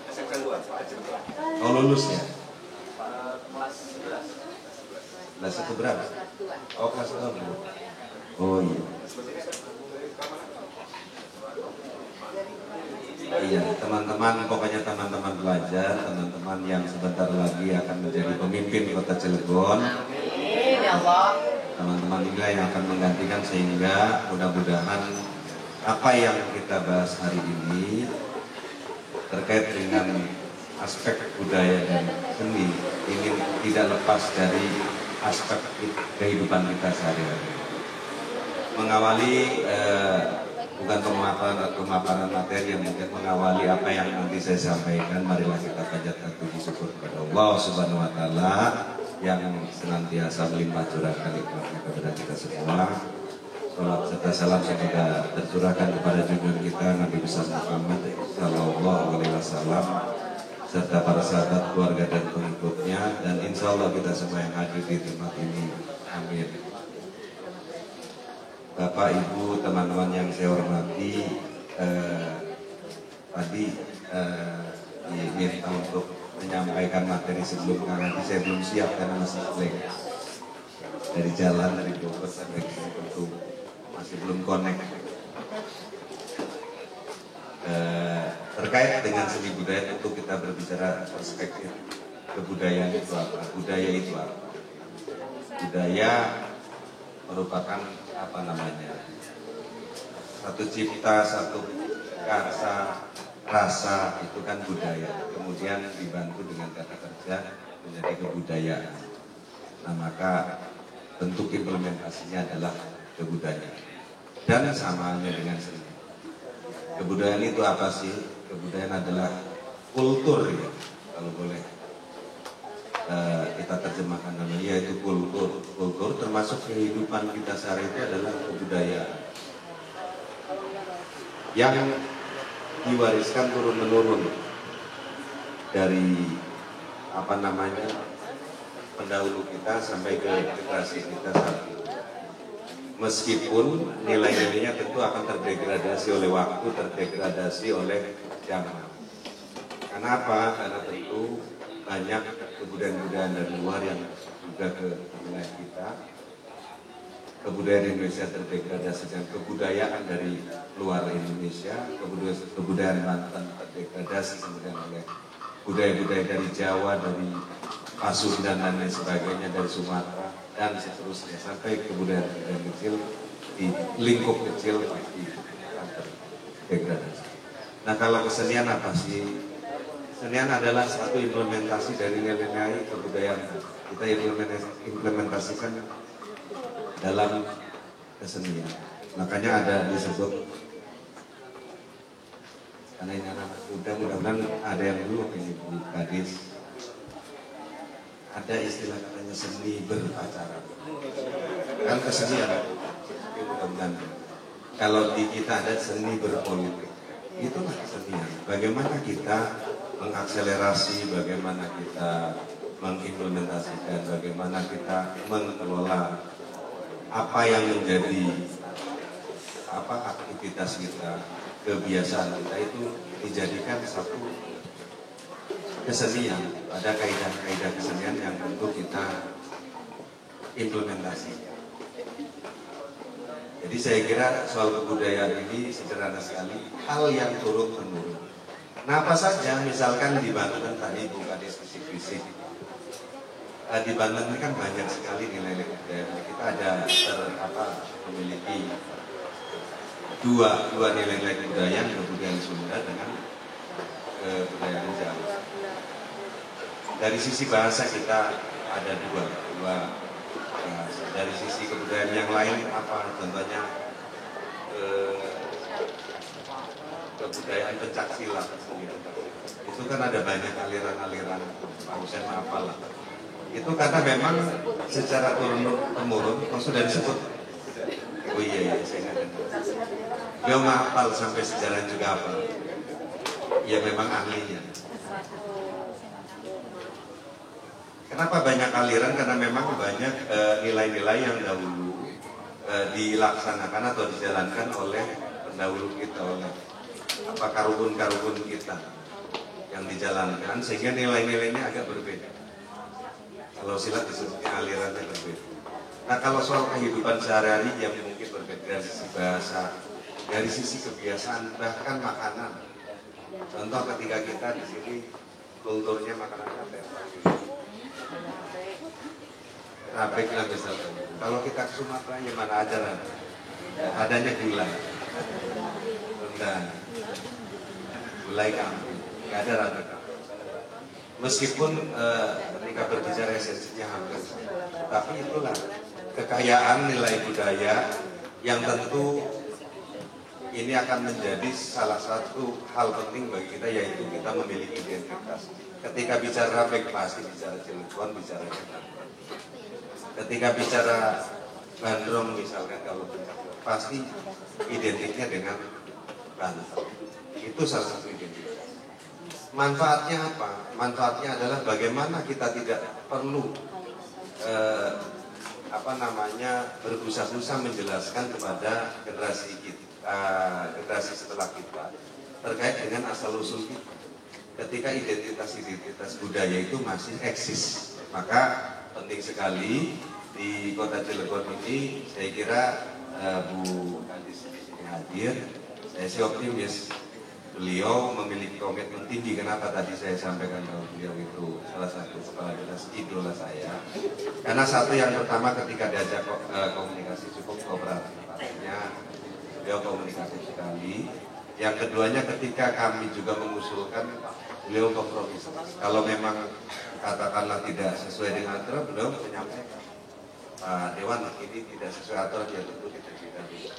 SMK 2. Oh, lulus ya? Kelas 11. Kelas 1 berapa? Oh, kelas 2. Oh iya. Iya, teman-teman, pokoknya teman-teman pelajar, teman-teman yang sebentar lagi akan menjadi pemimpin Kota Cilegon. Amin ya Allah. Teman-teman inilah yang akan menggantikan, sehingga mudah-mudahan apa yang kita bahas hari ini terkait dengan aspek budaya dan seni ini tidak lepas dari aspek kehidupan kita sehari-hari. Mengawali bukan pemaparan materi yang mungkin mengawali apa yang nanti saya sampaikan, marilah kita panjatkan puji syukur kepada Allah Subhanahu wa taala yang senantiasa melimpah curahkan nikmatnya kepada kita semua. Salam serta salam semoga tercurahkan kepada junjungan kita Nabi besar Muhammad sallallahu alaihi wasallam serta para sahabat, keluarga dan pengikutnya, dan insya Allah kita semua yang hadir di tempat ini. Amin. Bapak, Ibu, teman-teman yang saya hormati, tadi diminta untuk menyampaikan materi sebelum nanti saya belum siap karena masih blank dari jalan dari Bogor sampai ke sini, tentu masih belum connect. Terkait dengan seni budaya, tentu kita berbicara perspektif kebudayaan itu apa, budaya itu apa. Budaya merupakan satu cipta, satu karsa, rasa itu kan budaya. Kemudian dibantu dengan kata kerja menjadi kebudayaan. Nah maka bentuk implementasinya adalah kebudayaan. Dan samanya dengan seni. Kebudayaan itu apa sih? Kebudayaan adalah kultur ya, kalau boleh kita terjemahkan namanya, yaitu kultur. Kultur termasuk kehidupan kita sehari itu adalah kebudayaan yang diwariskan turun-menurun dari pendahulu kita sampai ke generasi kita saat ini. Meskipun nilai-nilainya tentu akan terdegradasi oleh waktu, terdegradasi oleh zaman. Kenapa? Karena tentu banyak kebudayaan-kebudayaan dari luar yang juga ke wilayah kita. Kebudayaan Indonesia terdegradasi dengan kebudayaan dari luar Indonesia. Kebudayaan Banten terdegradasi kemudian oleh budaya-budaya dari Jawa, dari Pasundan dan lain sebagainya, dari Sumatera dan seterusnya sampai kebudayaan kecil di lingkup kecil pasti akan terdegradasi. Nah kalau kesenian apa sih? Kesenian adalah satu implementasi dari nilai-nilai kebudayaan. Kita implementasikan dalam kesenian. Makanya ada disebut, karena ini anak muda, mudah-mudahan ada yang dulu ini Bu Kadis, ada istilah katanya seni berpacaran. Kan kesenian, mudah-mudahan. Kalau di kita ada seni berpolitik, itulah kesenian. Bagaimana kita mengakselerasi, bagaimana kita mengimplementasikan, bagaimana kita mengelola apa yang menjadi aktivitas kita, kebiasaan kita itu dijadikan satu kesenian. Ada kaidah-kaidah kesenian yang tentu kita implementasikan. Jadi saya kira soal kebudayaan ini sederhana sekali, hal yang turun-menurun. Nah apa saja, misalkan di Banten tadi Bu Kadis bisik-bisik, di Banten ini kan banyak sekali nilai-nilai budaya. Kita ada memiliki dua nilai-nilai budaya, kebudayaan Sunda dengan kebudayaan Jawa. Dari sisi bahasa kita ada dua bahasa. Dari sisi kebudayaan yang lain apa? Contohnya kebudayaan pencaksilat. Itu kan ada banyak aliran-aliran pausen apalah. Itu karena memang secara turun-temurun, sudah disebut. Oh iya, saya ingat. Beliau menghafal sampai sejarah juga apa. Ya memang ahlinya. Kenapa banyak aliran? Karena memang banyak nilai-nilai yang dahulu dilaksanakan atau dijalankan oleh pendahulu kita, oleh karubun-karubun kita yang dijalankan, sehingga nilai-nilainya agak berbeda. Kalau silat disebutnya alirannya berbeda. Nah kalau soal kehidupan sehari-hari yang mungkin berbeda dari sisi bahasa, dari sisi kebiasaan, bahkan makanan. Contoh ketika kita di sini kulturnya makanan apa? Rabek lah misalnya. Kalau kita ke Sumatera ya mana aja lah. Adanya gulai, rendang, gulai kambing, nggak ada rabek. Meskipun ketika berbicara esensinya hampir, tapi itulah kekayaan nilai budaya yang tentu ini akan menjadi salah satu hal penting bagi kita, yaitu kita memiliki identitas. Ketika bicara Rabek pasti bicara Cilegon, bicara Jakarta. Ketika bicara Bandrong misalkan, kalau pasti identiknya dengan Banten. Itu salah satu identitas. Manfaatnya apa? Manfaatnya adalah bagaimana kita tidak perlu berbusa-busa menjelaskan kepada generasi kita, generasi setelah kita terkait dengan asal-usul kita. Ketika identitas budaya itu masih eksis, maka penting sekali di Kota Cilegon ini. Saya kira Bu Kadis di sini hadir, saya sih optimis. Beliau memiliki komitmen tinggi. Kenapa tadi saya sampaikan bahwa beliau itu salah satu kepala dinas idola saya? Karena satu yang pertama, ketika diajak komunikasi cukup kooperatif, artinya beliau komunikatif sekali. Yang keduanya ketika kami juga mengusulkan, beliau kompromis. Kalau memang katakanlah tidak sesuai dengan aturan, beliau menyampaikan, Pak Dewan ini tidak sesuai aturan, ya tentu kita tidak bisa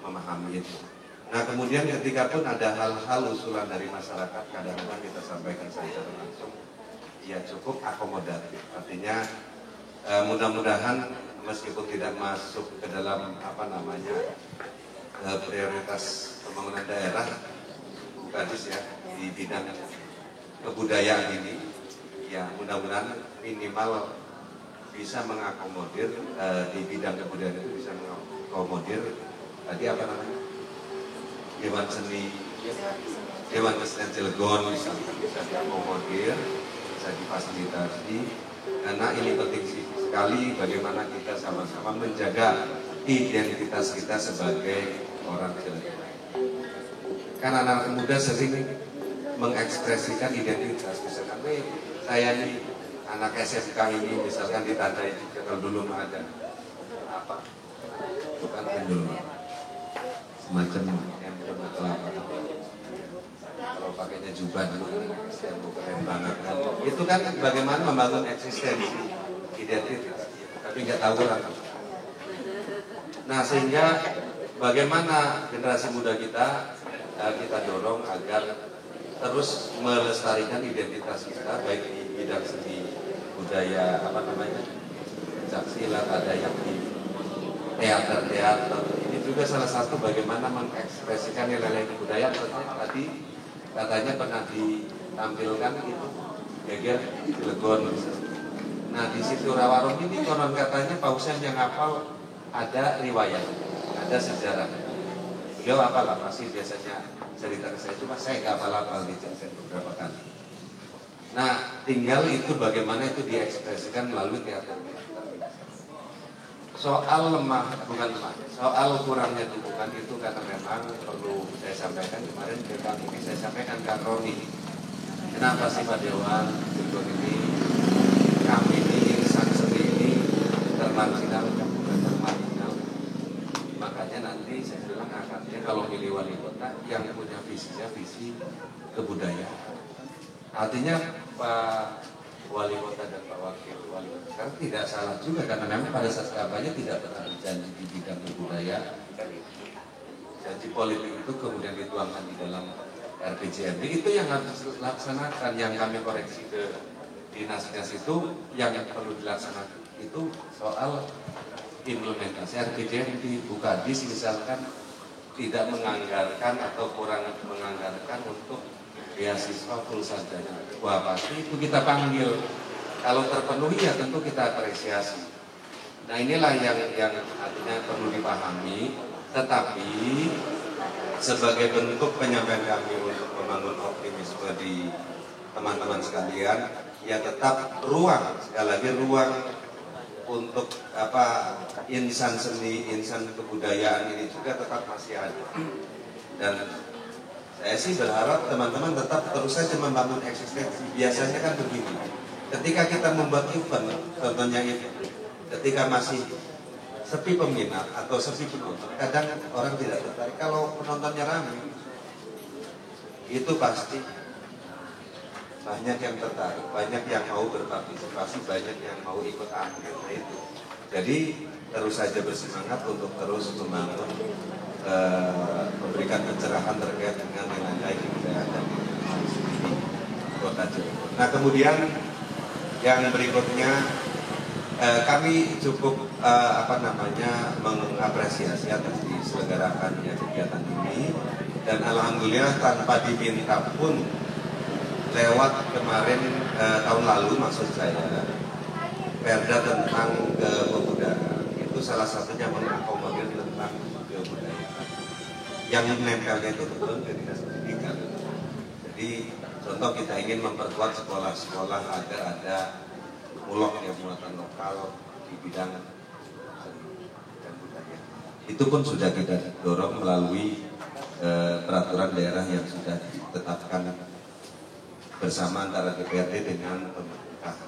memahami itu. Nah kemudian ketika pun ada hal-hal usulan dari masyarakat, kadang-kadang kita sampaikan secara langsung, ya cukup akomodatif. Artinya mudah-mudahan meskipun tidak masuk ke dalam prioritas pembangunan daerah, Bu Kadis ya, di bidang kebudayaan ini, ya mudah-mudahan minimal bisa mengakomodir di bidang kebudayaan itu bisa mengakomodir tadi Dewan Kesenian Cilegon misalnya bisa diakomodir, bisa difasilitasi, karena ini penting sekali bagaimana kita sama-sama menjaga identitas kita sebagai orang Cilegon. Karena anak muda sering mengekspresikan identitas, misalkan saya ini anak SMK ini misalkan ditandai kalau dulu ada apa, bukan pendul, semacam yang kelapa. Kalau pakainya jubah dulu, keren banget kan. Itu kan bagaimana membangun eksistensi identitas, tapi nggak tahu orang. Nah sehingga bagaimana generasi muda kita dorong agar terus melestarikan identitas kita, baik di bidang seni budaya pencaksilat, ada yang di teater. Ini juga salah satu bagaimana mengekspresikan nilai-nilai budaya. Tadi katanya pernah ditampilkan itu geger Cilegon. Nah di situ Rawarum ini konon katanya Pak Husain yang hafal ada riwayat, ada sejarah. Beliau hafal pasti biasanya cerita ke saya, cuma saya nggak hafal dijelaskan beberapa kali. Nah tinggal itu bagaimana itu diekspresikan melalui teater. Soal soal kurangnya dukungan itu karena memang perlu saya sampaikan kemarin ini saya sampaikan ke Roni. Kenapa sih Pak Dewan ini kami ini insan seni ini termarginal, bukan termarginal. Makanya nanti saya bilang akadnya kalau pilih wali kota yang punya visinya visi kebudayaan. Artinya Pak Wali Kota dan Pak Wakil Wali Kota sekarang tidak salah juga, karena memang pada saat kampanye tidak pernah berjanji di bidang kebudayaan. Janji politik itu kemudian dituangkan di dalam RPJMD, itu yang harus dilaksanakan. Yang kami koreksi ke dinas-dinas itu yang perlu dilaksanakan itu soal implementasi RPJMD. Bu Kadis misalkan tidak menganggarkan atau kurang menganggarkan untuk beasiswa full sarjana. Wah pasti itu kita panggil. Kalau terpenuhi ya tentu kita apresiasi. Nah inilah yang artinya perlu dipahami. Tetapi sebagai bentuk penyampaian kami untuk membangun optimisme di teman-teman sekalian, ya tetap ruang, sekali lagi ruang untuk insan seni, insan kebudayaan ini juga tetap masih ada. Dan saya sih berharap teman-teman tetap terus saja membangun eksistensi. Biasanya kan begini, ketika kita membuat event, contohnya itu, ketika masih sepi peminat atau sepi penonton, kadang orang tidak tertarik. Kalau penontonnya ramai, itu pasti banyak yang tertarik, banyak yang mau berpartisipasi, banyak yang mau ikut andil. Nah itu. Jadi terus saja bersemangat untuk terus membangun, memberikan pencerahan terkait dengan nilai-nilai kebudayaan dan di Kota Cilegon. Nah kemudian yang berikutnya kami cukup mengapresiasi atas diselenggarakannya kegiatan ini, dan alhamdulillah tanpa diminta pun lewat kemarin tahun lalu maksud saya Perda tentang kebudayaan itu salah satunya mengakomodir tentang kebudayaan yang menempelnya itu betul ke dinas pendidikan. Jadi contoh kita ingin memperkuat sekolah-sekolah agar ada mulok yang muatan lokal di bidang seni dan budaya. Itu pun sudah kita dorong melalui peraturan daerah yang sudah ditetapkan bersama antara DPRD dengan pemerintah.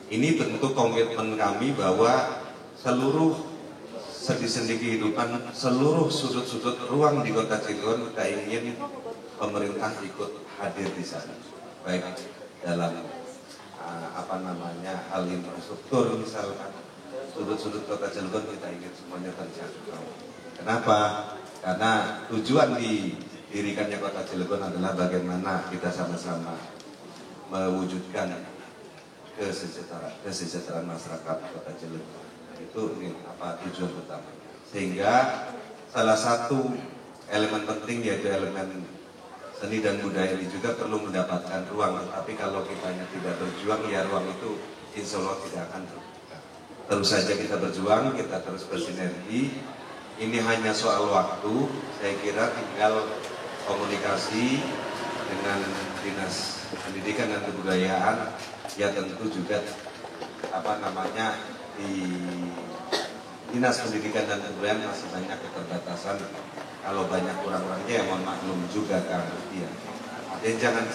Ini bentuk komitmen kami bahwa seluruh sendi-sendi kehidupan seluruh sudut-sudut ruang di Kota Cilegon, kita ingin pemerintah ikut hadir di sana, baik dalam hal infrastruktur misalkan, sudut-sudut Kota Cilegon kita ingin semuanya terjangkau. Kenapa? Karena tujuan didirikannya Kota Cilegon adalah bagaimana kita sama-sama mewujudkan kesejahteraan masyarakat Kota Cilegon. Itu tujuan utama. Sehingga salah satu elemen penting yaitu elemen seni dan budaya ini juga perlu mendapatkan ruang. Tapi kalau kita tidak berjuang, ya ruang itu insya Allah tidak akan terbuka. Terus saja kita berjuang, kita terus bersinergi. Ini hanya soal waktu. Saya kira tinggal komunikasi dengan Dinas Pendidikan dan Kebudayaan. Ya tentu juga di Dinas Pendidikan dan Kebudayaan masih banyak keterbatasan. Kalau banyak kurang-kurangnya ya mohon maklum juga kan. Ya. Artinya jangan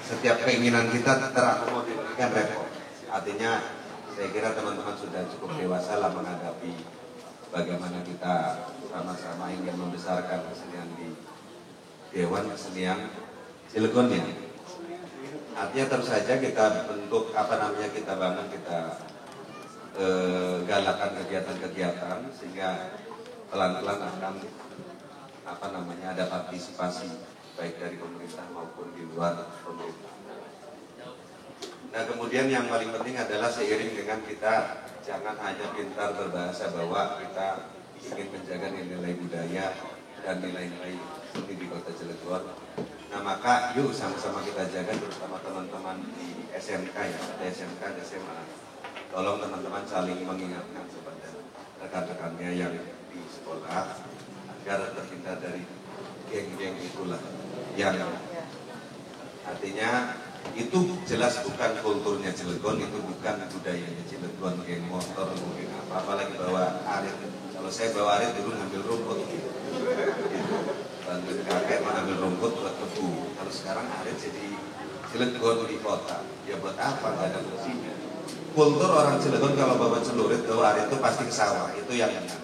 setiap keinginan kita terakomodir, kan repot. Artinya saya kira teman-teman sudah cukup dewasa lah menghadapi bagaimana kita sama-sama ingin membesarkan kesenian di Dewan Kesenian Cilegon ya. Artinya terus saja kita bentuk kita bangun, kita galakan kegiatan-kegiatan sehingga pelan-pelan akan ada partisipasi baik dari pemerintah maupun di luar pemerintah. Nah kemudian yang paling penting adalah seiring dengan kita jangan hanya pintar berbahasa bahwa kita ingin menjaga nilai budaya dan nilai-nilai seni di Kota Cilegon. Nah maka yuk sama-sama kita jaga, terutama teman-teman di SMK ya, ada SMK, ada SMA. Tolong teman-teman saling mengingatkan kepada rekan-rekannya yang di sekolah agar terhindar dari geng-geng itulah yang artinya itu jelas bukan kulturnya Cilegon, itu bukan budayanya Cilegon, geng motor mungkin apalagi bawa arit. Kalau saya bawa arit dulu ngambil rumput gitu. Bantuin kakek mengambil rumput buat tebu. Kalau sekarang arit jadi Cilegon di kota, ya buat apa? Gak ada fungsinya. Kultur orang Cilegon kalau bawa celurit bawa arit itu pasti ke sawah, itu yang benar.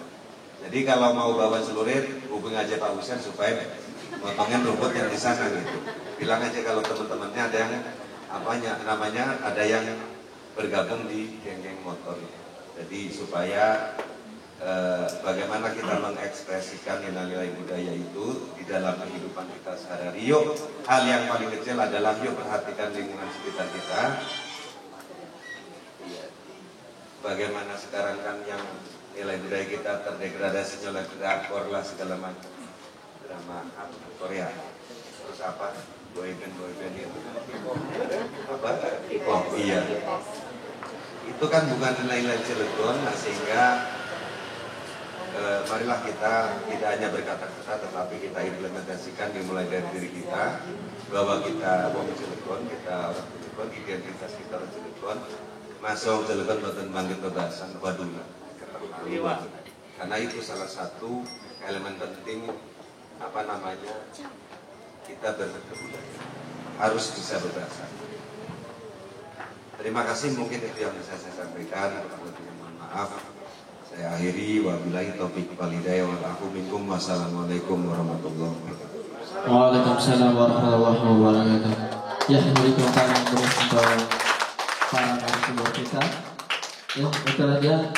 Jadi kalau mau bawa celurit hubungi aja Pak Husen supaya motongin rumput yang di sana gitu. Bilang aja kalau teman-temannya ada yang ada yang bergabung di geng-geng motor. Jadi supaya bagaimana kita mengekspresikan nilai-nilai budaya itu di dalam kehidupan kita sehari-hari. Yuk, hal yang paling kecil adalah yuk perhatikan lingkungan sekitar kita. Bagaimana sekarang kan yang nilai budaya kita terdegradasi oleh drakor lah segala macam, drama Korea, terus boyband itu iya, itu kan bukan nilai-nilai Cilegon. Nah sehingga marilah kita tidak hanya berkata-kata tetapi kita implementasikan dimulai dari diri kita bahwa kita orang Cilegon, kita orang Cilegon, identitas kita orang Cilegon. Masuk Cilegon boten bangkit kebasan waduna. Karena itu salah satu elemen penting kita berbudaya. Harus bisa berbahasa. Terima kasih, mungkin itu yang bisa saya sampaikan. Mohon maaf. Saya akhiri, wabillahi taufiq wal hidayah wal afu minkum. Wassalamualaikum warahmatullahi wabarakatuh. Waalaikumsalam warahmatullahi wabarakatuh. Ya, berikan tangan terus untuk para narasumber kita. Ya, itu aja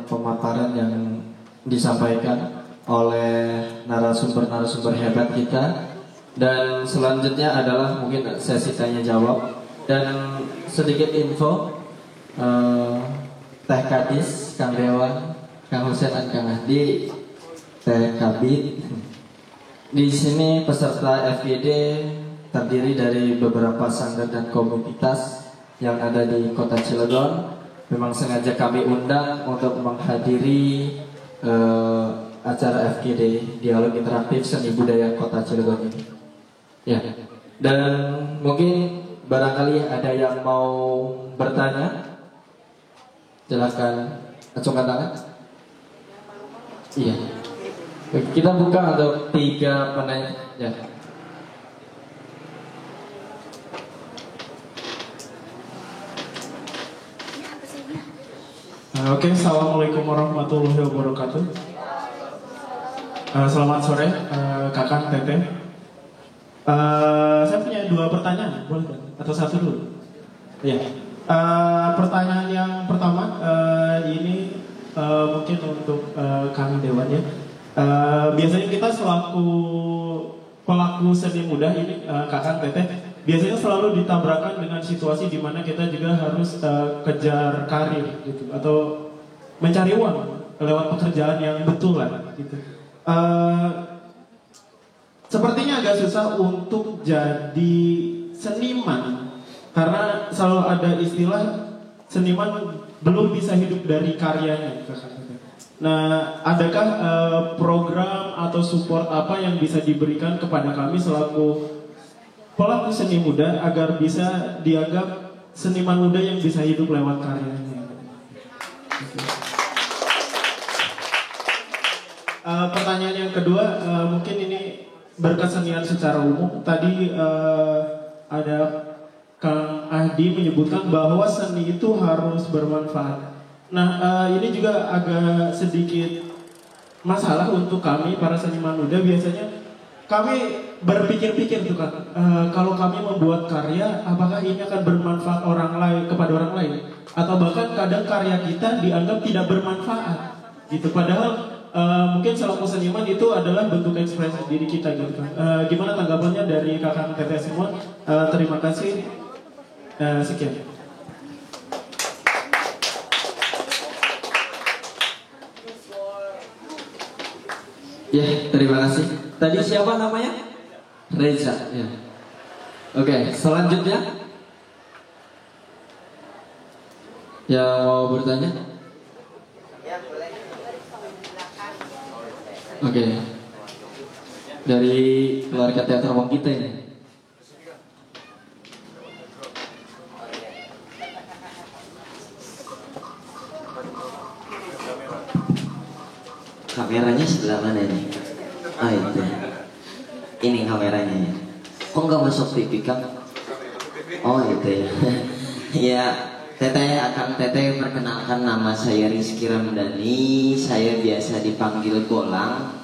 pemaparan yang disampaikan oleh narasumber hebat kita. Dan selanjutnya adalah mungkin sesi tanya jawab dan sedikit info. Teh Kadis, Kang Dewan, Kang Husen dan Kang Ahdi, Teh Kabit. Di sini peserta FGD terdiri dari beberapa sanggar dan komunitas yang ada di Kota Cilegon. Memang sengaja kami undang untuk menghadiri acara FGD Dialog Interaktif Seni Budaya Kota Cilegon ini. Ya. Dan mungkin barangkali ada yang mau bertanya. Silakan acungkan tangan. Iya. Kita buka untuk 3 penanya. Ya. Oke, assalamualaikum warahmatullahi wabarakatuh. Selamat sore, kakak, teteh. Saya punya 2 pertanyaan, boleh kan? Atau satu dulu? Ya. Pertanyaan yang pertama ini mungkin untuk kami Dewan ya. Biasanya kita selaku pelaku seni muda ini, kakak, teteh, biasanya selalu ditabrakkan dengan situasi di mana kita juga harus kejar karir gitu atau mencari uang lewat pekerjaan yang betul lah gitu. Sepertinya agak susah untuk jadi seniman karena selalu ada istilah seniman belum bisa hidup dari karyanya. Nah, adakah program atau support apa yang bisa diberikan kepada kami selaku pelaku seni muda agar bisa dianggap seniman muda yang bisa hidup lewat karyanya? Pertanyaan yang kedua, mungkin ini berkesenian secara umum. Tadi ada Kang Ahdi menyebutkan bahwa seni itu harus bermanfaat. Nah, ini juga agak sedikit masalah untuk kami para seniman muda. Biasanya kami berpikir-pikir tuh kan, kalau kami membuat karya, apakah ini akan bermanfaat orang lain kepada orang lain, atau bahkan kadang karya kita dianggap tidak bermanfaat, gitu. Padahal mungkin selaku seniman itu adalah bentuk ekspresi diri kita, gitu kan. Gimana tanggapannya dari kakak teteh semua? Terima kasih. Sekian. Ya, terima kasih. Tadi siapa namanya? Reza. Ya. Oke, selanjutnya yang mau bertanya? Oke. Dari keluarga teater Wong kita ini. Kameranya sebelah mana nih? Ah, itu. Ini kameranya ya. Kok nggak masuk TV kan? Oh itu ya. Ya, teteh, akan teteh perkenalkan, nama saya Rizky Ramdhani. Saya biasa dipanggil Golang,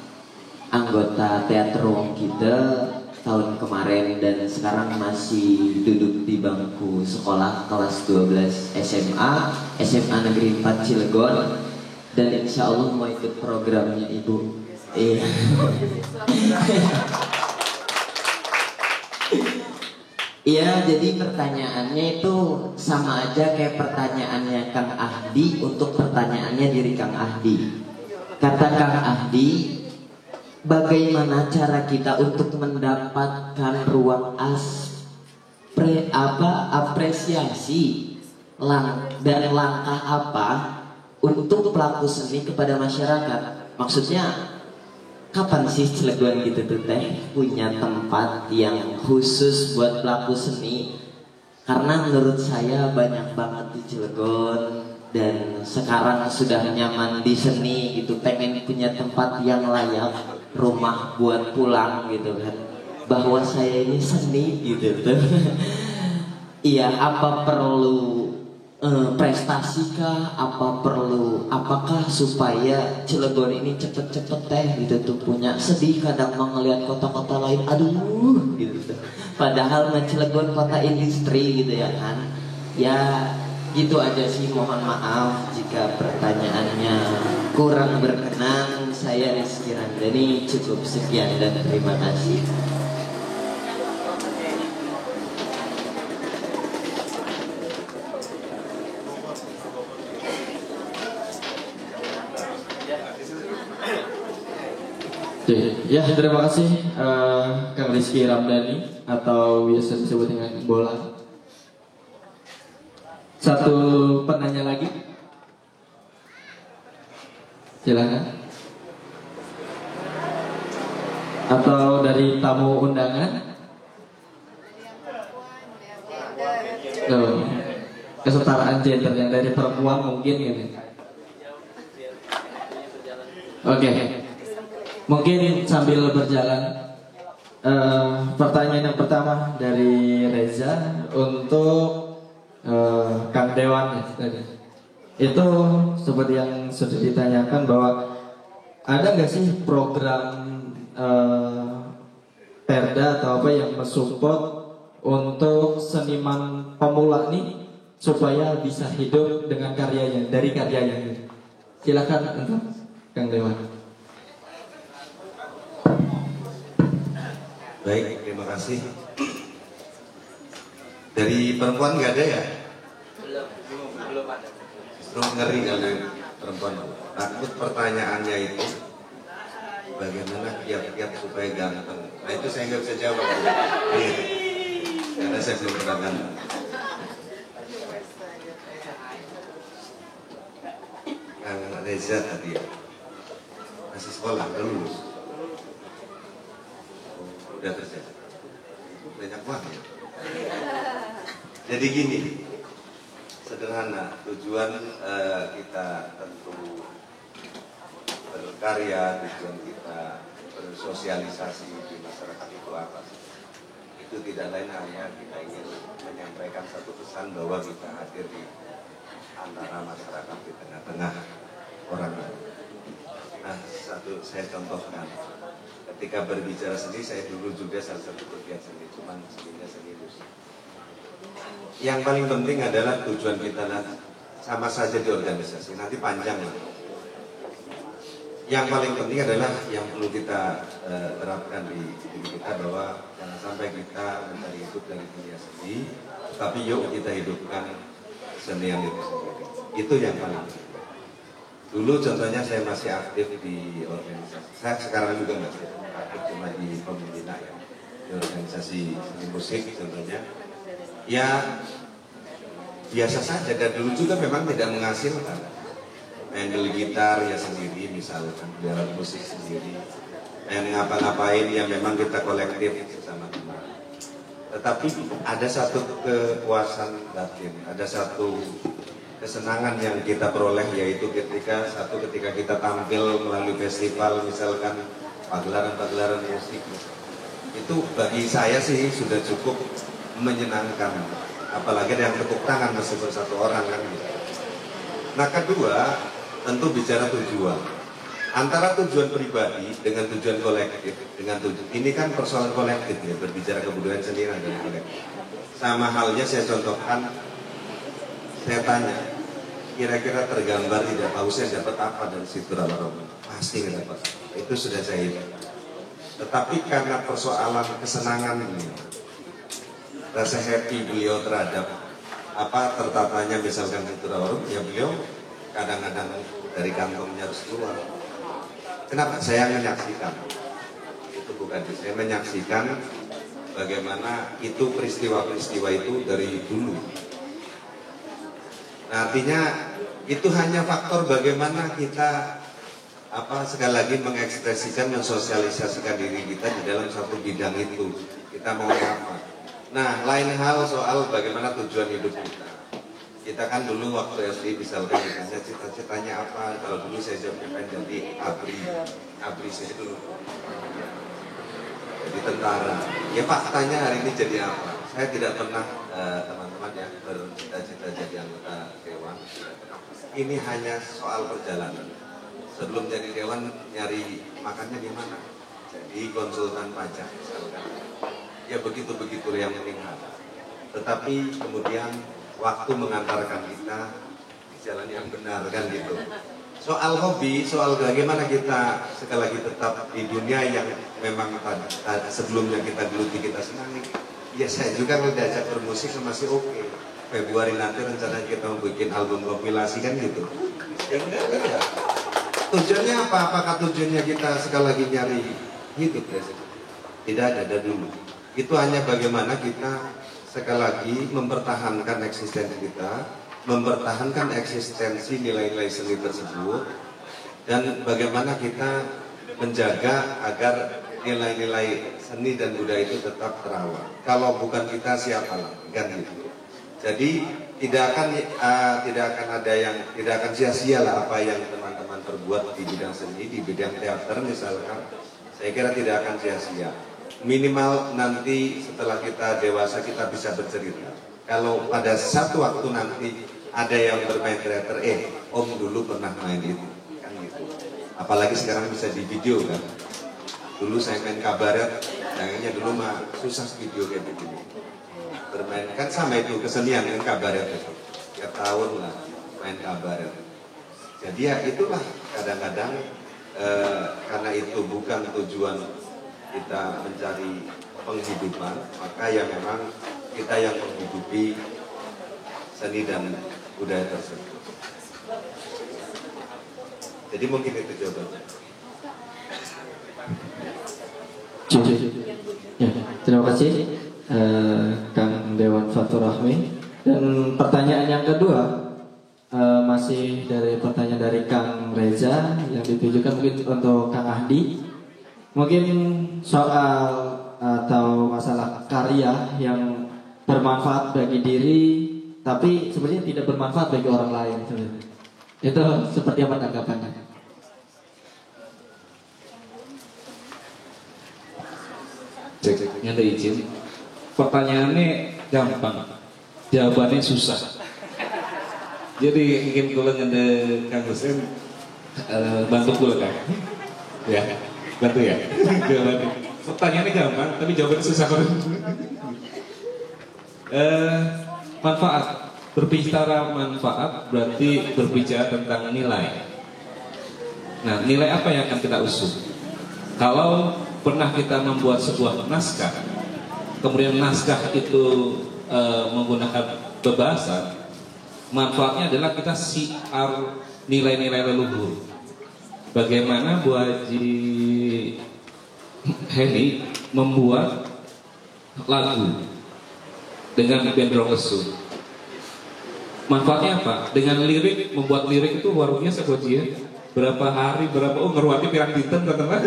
anggota teater Wong Kita tahun kemarin dan sekarang masih duduk di bangku sekolah kelas 12 SMA Negeri 4 Cilegon. Dan insya Allah mau ikut programnya Ibu. Iya, jadi pertanyaannya itu sama aja kayak pertanyaannya Kang Ahdi untuk pertanyaannya diri Kang Ahdi. Kata Kang Ahdi, bagaimana cara kita untuk mendapatkan ruang apresiasi dan langkah apa untuk pelaku seni kepada masyarakat? Maksudnya kapan sih Cilegon gitu tuh teh punya tempat yang khusus buat pelaku seni? Karena menurut saya banyak banget di Cilegon dan sekarang sudah nyaman di seni gitu, pengen punya tempat yang layak, rumah buat pulang gitu kan, bahwa saya ini seni gitu tuh. Iya, apa perlu prestasikah, apakah supaya Cilegon ini cepet-cepet teh gitu tuh punya? Sedih kadang melihat kota-kota lain, aduh gitu tuh. Padahal Cilegon kota industri gitu ya kan. Ya gitu aja sih, mohon maaf jika pertanyaannya kurang berkenan. Saya Rizky Ramdhani, cukup sekian dan terima kasih. Ya, terima kasih Kang Rizky Ramdhani atau biasa disebut dengan Bola. Satu penanya lagi, silakan. Atau dari tamu undangan? Tuh, kesetaraan gender yang dari perempuan mungkin gitu. Oke. Mungkin sambil berjalan, pertanyaan yang pertama dari Reza untuk Kang Dewan ya, tadi. itu seperti yang sudah ditanyakan bahwa ada nggak sih program Perda atau apa yang mensupport untuk seniman pemula nih supaya bisa hidup dengan karyanya, dari karyanya. Silakan untuk Kang Dewan. Baik, terima kasih. Dari perempuan nggak ada ya? Belum ada. Justru ngeri kalau perempuan. Takut pertanyaannya itu bagaimana kiat-kiat supaya ganteng. Nah itu saya nggak bisa jawab. Karena saya belum pernah ganteng. Kang Reza tadi ya, masih sekolah, udah lulus. Udah kerja. Banyak uang ya. Jadi gini, sederhana, tujuan kita tentu berkarya, tujuan kita bersosialisasi di masyarakat itu apa sih? Itu tidak lain hanya kita ingin menyampaikan satu pesan bahwa kita hadir di antara masyarakat, di tengah-tengah orang. Nah, satu saya contohkan, ketika berbicara seni, saya dulu juga salah satu pegiat seni, cuman seninya seni musik. Yang paling penting adalah tujuan kita nanti sama saja di organisasi, nanti panjang lah. Yang paling penting adalah yang perlu kita terapkan di diri kita bahwa jangan sampai kita mencari hidup dari dunia seni, tapi yuk kita hidupkan kesenian itu sendiri. Itu yang paling penting. Dulu contohnya saya masih aktif di organisasi. Saya sekarang juga masih aktif cuma di pembina ya, di organisasi seni musik contohnya. Ya biasa saja dan dulu juga memang tidak menghasilkan. Main gitar ya sendiri misalkan, biar musik sendiri. Main ngapa-ngapain ya memang kita kolektif bersama teman. Tetapi ada satu kepuasan batin, ada satu kesenangan yang kita peroleh, yaitu ketika kita tampil melalui festival misalkan pagelaran musik. Itu bagi saya sih sudah cukup menyenangkan, apalagi yang tepuk tangan meskipun satu orang kan gitu. Nah kedua, tentu bicara tujuan antara tujuan pribadi dengan tujuan kolektif, dengan tujuan ini kan persoalan kolektif ya, berbicara kebudayaan seni dan kolektif. Sama halnya saya contohkan, saya tanya, kira-kira tergambar tidak tahu saya dapat apa dari situ Rawaromo? Pasti nggak dapat. Itu sudah saya hitung. Tetapi karena persoalan kesenangan ini, rasa happy beliau terhadap apa tertatanya misalkan situ Rawaromo, ya beliau kadang-kadang dari kantongnya harus keluar. Kenapa? Saya menyaksikan. Itu bukan saya menyaksikan bagaimana itu peristiwa-peristiwa itu dari dulu. Nah, artinya itu hanya faktor bagaimana kita sekali lagi mengekspresikan, mensosialisasikan diri kita di dalam satu bidang itu. Kita mau apa? Nah, lain hal soal bagaimana tujuan hidup kita. Kita kan dulu waktu SD misalkan ditanya cita-citanya apa. Kalau dulu saya jawabnya jadi abri saya dulu. Jadi tentara. Ya faktanya hari ini jadi apa? Saya tidak pernah teman-teman yang bercita-cita jadi anggota dewan. Ini hanya soal perjalanan. Sebelum jadi dewan nyari makannya di mana? Jadi konsultan pajak misalkan. Ya begitu-begitu yang penting hal. Tetapi kemudian waktu mengantarkan kita di jalan yang benar kan gitu. Soal hobi, soal bagaimana kita sekali lagi tetap di dunia yang memang sebelumnya kita geluti, kita senangi. Ya saya juga kalau diajak bermusik masih oke. Februari nanti rencana kita mau bikin album kompilasi kan gitu. Ya enggak. Tujuannya apa? Apakah tujuannya kita sekali lagi nyari hidup ya? Tidak ada dulu. Itu hanya bagaimana kita sekali lagi mempertahankan eksistensi kita, mempertahankan eksistensi nilai-nilai seni tersebut, dan bagaimana kita menjaga agar nilai-nilai seni dan budaya itu tetap terawat. Kalau bukan kita siapa lagi kan gitu. Jadi tidak akan sia-sia lah apa yang teman-teman perbuat di bidang seni, di bidang teater misalkan. Saya kira tidak akan sia-sia. Minimal nanti setelah kita dewasa kita bisa bercerita. Kalau pada satu waktu nanti ada yang bermain teater, om dulu pernah main itu, kan gitu. Apalagi sekarang bisa di video kan. Dulu saya main kabaret, kayaknya dulu mah susah video kayak begini. Bermain kan sama itu kesenian kan kabaret itu. Tiap tahun lah main kabaret. Jadi ya itulah kadang-kadang karena itu bukan tujuan kita mencari penghidupan, maka ya memang kita yang menghidupi seni dan budaya tersebut. Jadi mungkin itu jawabannya. Ya, terima kasih Kang Dewan Fatur Rahmi. Dan pertanyaan yang kedua masih dari pertanyaan dari Kang Reza yang ditujukan mungkin untuk Kang Ahdi. Mungkin soal atau masalah karya yang bermanfaat bagi diri tapi sebenarnya tidak bermanfaat bagi orang lain. Itu seperti apa tanggapannya? Cek, ada izin. Pertanyaannya gampang, jawabannya susah. Jadi ingin kulang ada Kang Hussein bantu kulang kan? Ya, bantu ya. Pertanyaannya gampang, tapi jawabannya susah. Manfaat, berbicara manfaat berarti berbicara tentang nilai. Nah, nilai apa yang akan kita usung? Kalau pernah kita membuat sebuah naskah, kemudian naskah itu menggunakan bebasan, manfaatnya adalah kita siar nilai-nilai leluhur. Bagaimana Bu Haji Heni membuat lagu dengan background lesu. Manfaatnya apa? Dengan lirik, membuat lirik itu luar biasa Bu Haji ya. Berapa hari, ngeruati pirang dinten teman-teman.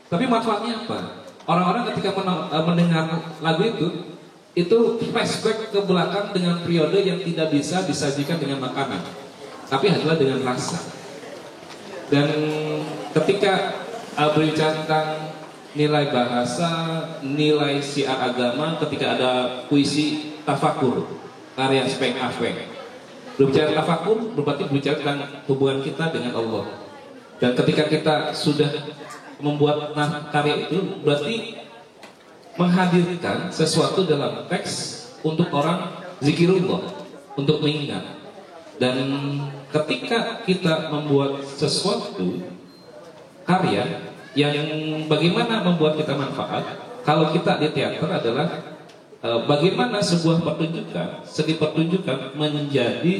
Tapi manfaatnya apa? Orang-orang ketika mendengar lagu itu flashback ke belakang dengan periode yang tidak bisa disajikan dengan makanan, tapi adalah dengan rasa. Dan ketika berbicara tentang nilai bahasa, nilai syiar agama, ketika ada puisi tafakur, karya Speng Afeng, berbicara tafakur berarti berbicara tentang hubungan kita dengan Allah. Dan ketika kita sudah membuat karya itu berarti menghadirkan sesuatu dalam teks untuk orang zikirullah, untuk mengingat. Dan ketika kita membuat sesuatu karya yang bagaimana membuat kita manfaat, kalau kita di teater adalah bagaimana sebuah pertunjukan, seni pertunjukan menjadi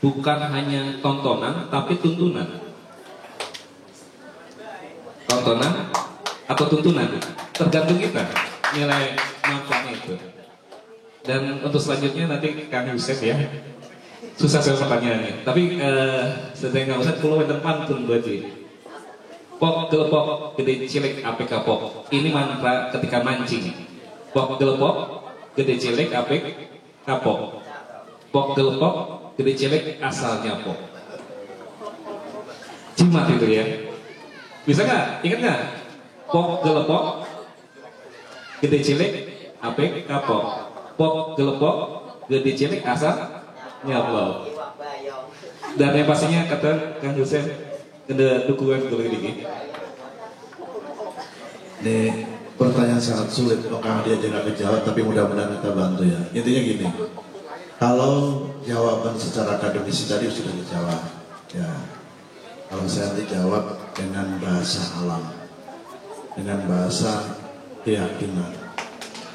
bukan hanya tontonan tapi tuntunan. Tontonan atau tuntunan tergantung kita nilai manfaatnya itu. Dan untuk selanjutnya nanti Kang Yusef ya, susah saya pertanyaannya, tapi sedang nggak usah keluar depan pun berarti pok gelepok gede cilik apik kapok, ini mantra ketika mancing. Pok gelepok gede cilik apik kapok, pok gelepok gede cilik asalnya pok. Cimat itu ya. Bisa nggak? Ingat nggak? Pok gelepok, gede cilik, apik kapok. Pok gelepok, gede cilik asal nyaplok. Dan yang pastinya kata Kang Yusef, ada dukungan dulu ini. Ini pertanyaan sangat sulit, Kang dia jangan kejawab, tapi mudah-mudahan kita bantu ya. Intinya gini, kalau jawaban secara akademis tadi sudah dijawab, ya. Kalau saya nanti jawab dengan bahasa alam, dengan bahasa keyakinan.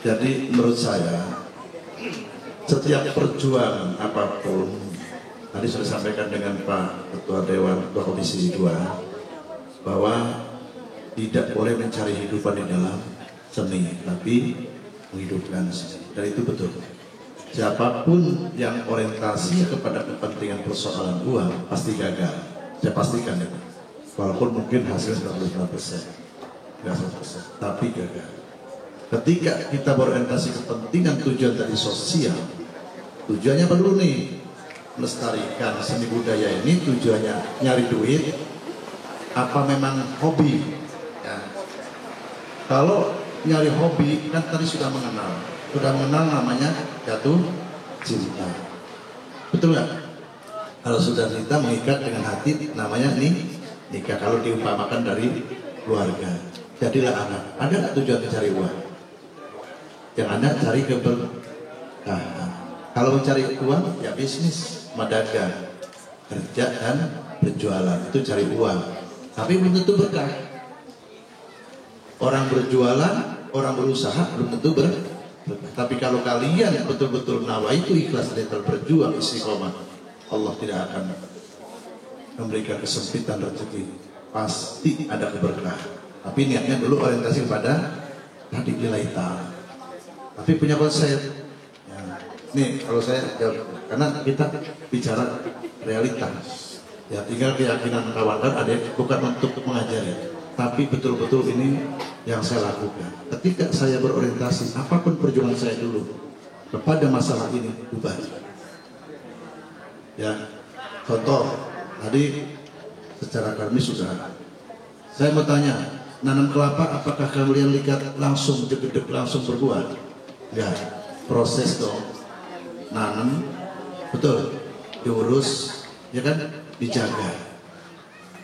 Jadi menurut saya, setiap perjuangan apapun, tadi sudah sampaikan dengan Pak Ketua Dewan Ketua Komisi 2, bahwa tidak boleh mencari hidupan di dalam seni, tapi menghidupkan seni. Dan itu betul. Siapapun yang orientasi kepada kepentingan persoalan uang pasti gagal. Saya pastikan itu. Walaupun mungkin hasil 99%, nggak 100%, tapi gagal. Ketika kita berorientasi kepentingan tujuan dari sosial, tujuannya apa dulu nih? Melestarikan seni budaya ini tujuannya nyari duit, apa memang hobi? Ya. Kalau nyari hobi kan tadi sudah mengenal namanya jatuh cinta. Betul nggak? Kalau sudah kita mengikat dengan hati, namanya nikah. Kalau diumpamakan dari keluarga, jadilah anak. Ada nggak tujuan mencari uang? Yang ada cari keberkahan. Kalau mencari uang, ya bisnis, madagang, kerja dan berjualan, itu cari uang. Tapi belum tentu berkah. Orang berjualan, orang berusaha belum tentu berkah. Tapi kalau kalian betul-betul nawa itu ikhlas dan berjuang istiqomah, Allah tidak akan memberikan kesempitan rezeki. Pasti ada keberkahan. Tapi niatnya dulu orientasi kepada tadi nilai ta'ala. Tapi punya konsep. Ya. Nih kalau saya jawab, karena kita bicara realita. Ya tinggal keyakinan kawan-kawan ada bukan untuk mengajari, tapi betul-betul ini yang saya lakukan. Ketika saya berorientasi, apapun perjuangan saya dulu kepada masalah ini ubah. Ya, contoh tadi secara karmis sudah. Saya mau tanya, nanam kelapa apakah kalian lihat langsung jedek langsung berbuah? Enggak, proses dong. Nanam, betul, diurus, ya kan, dijaga,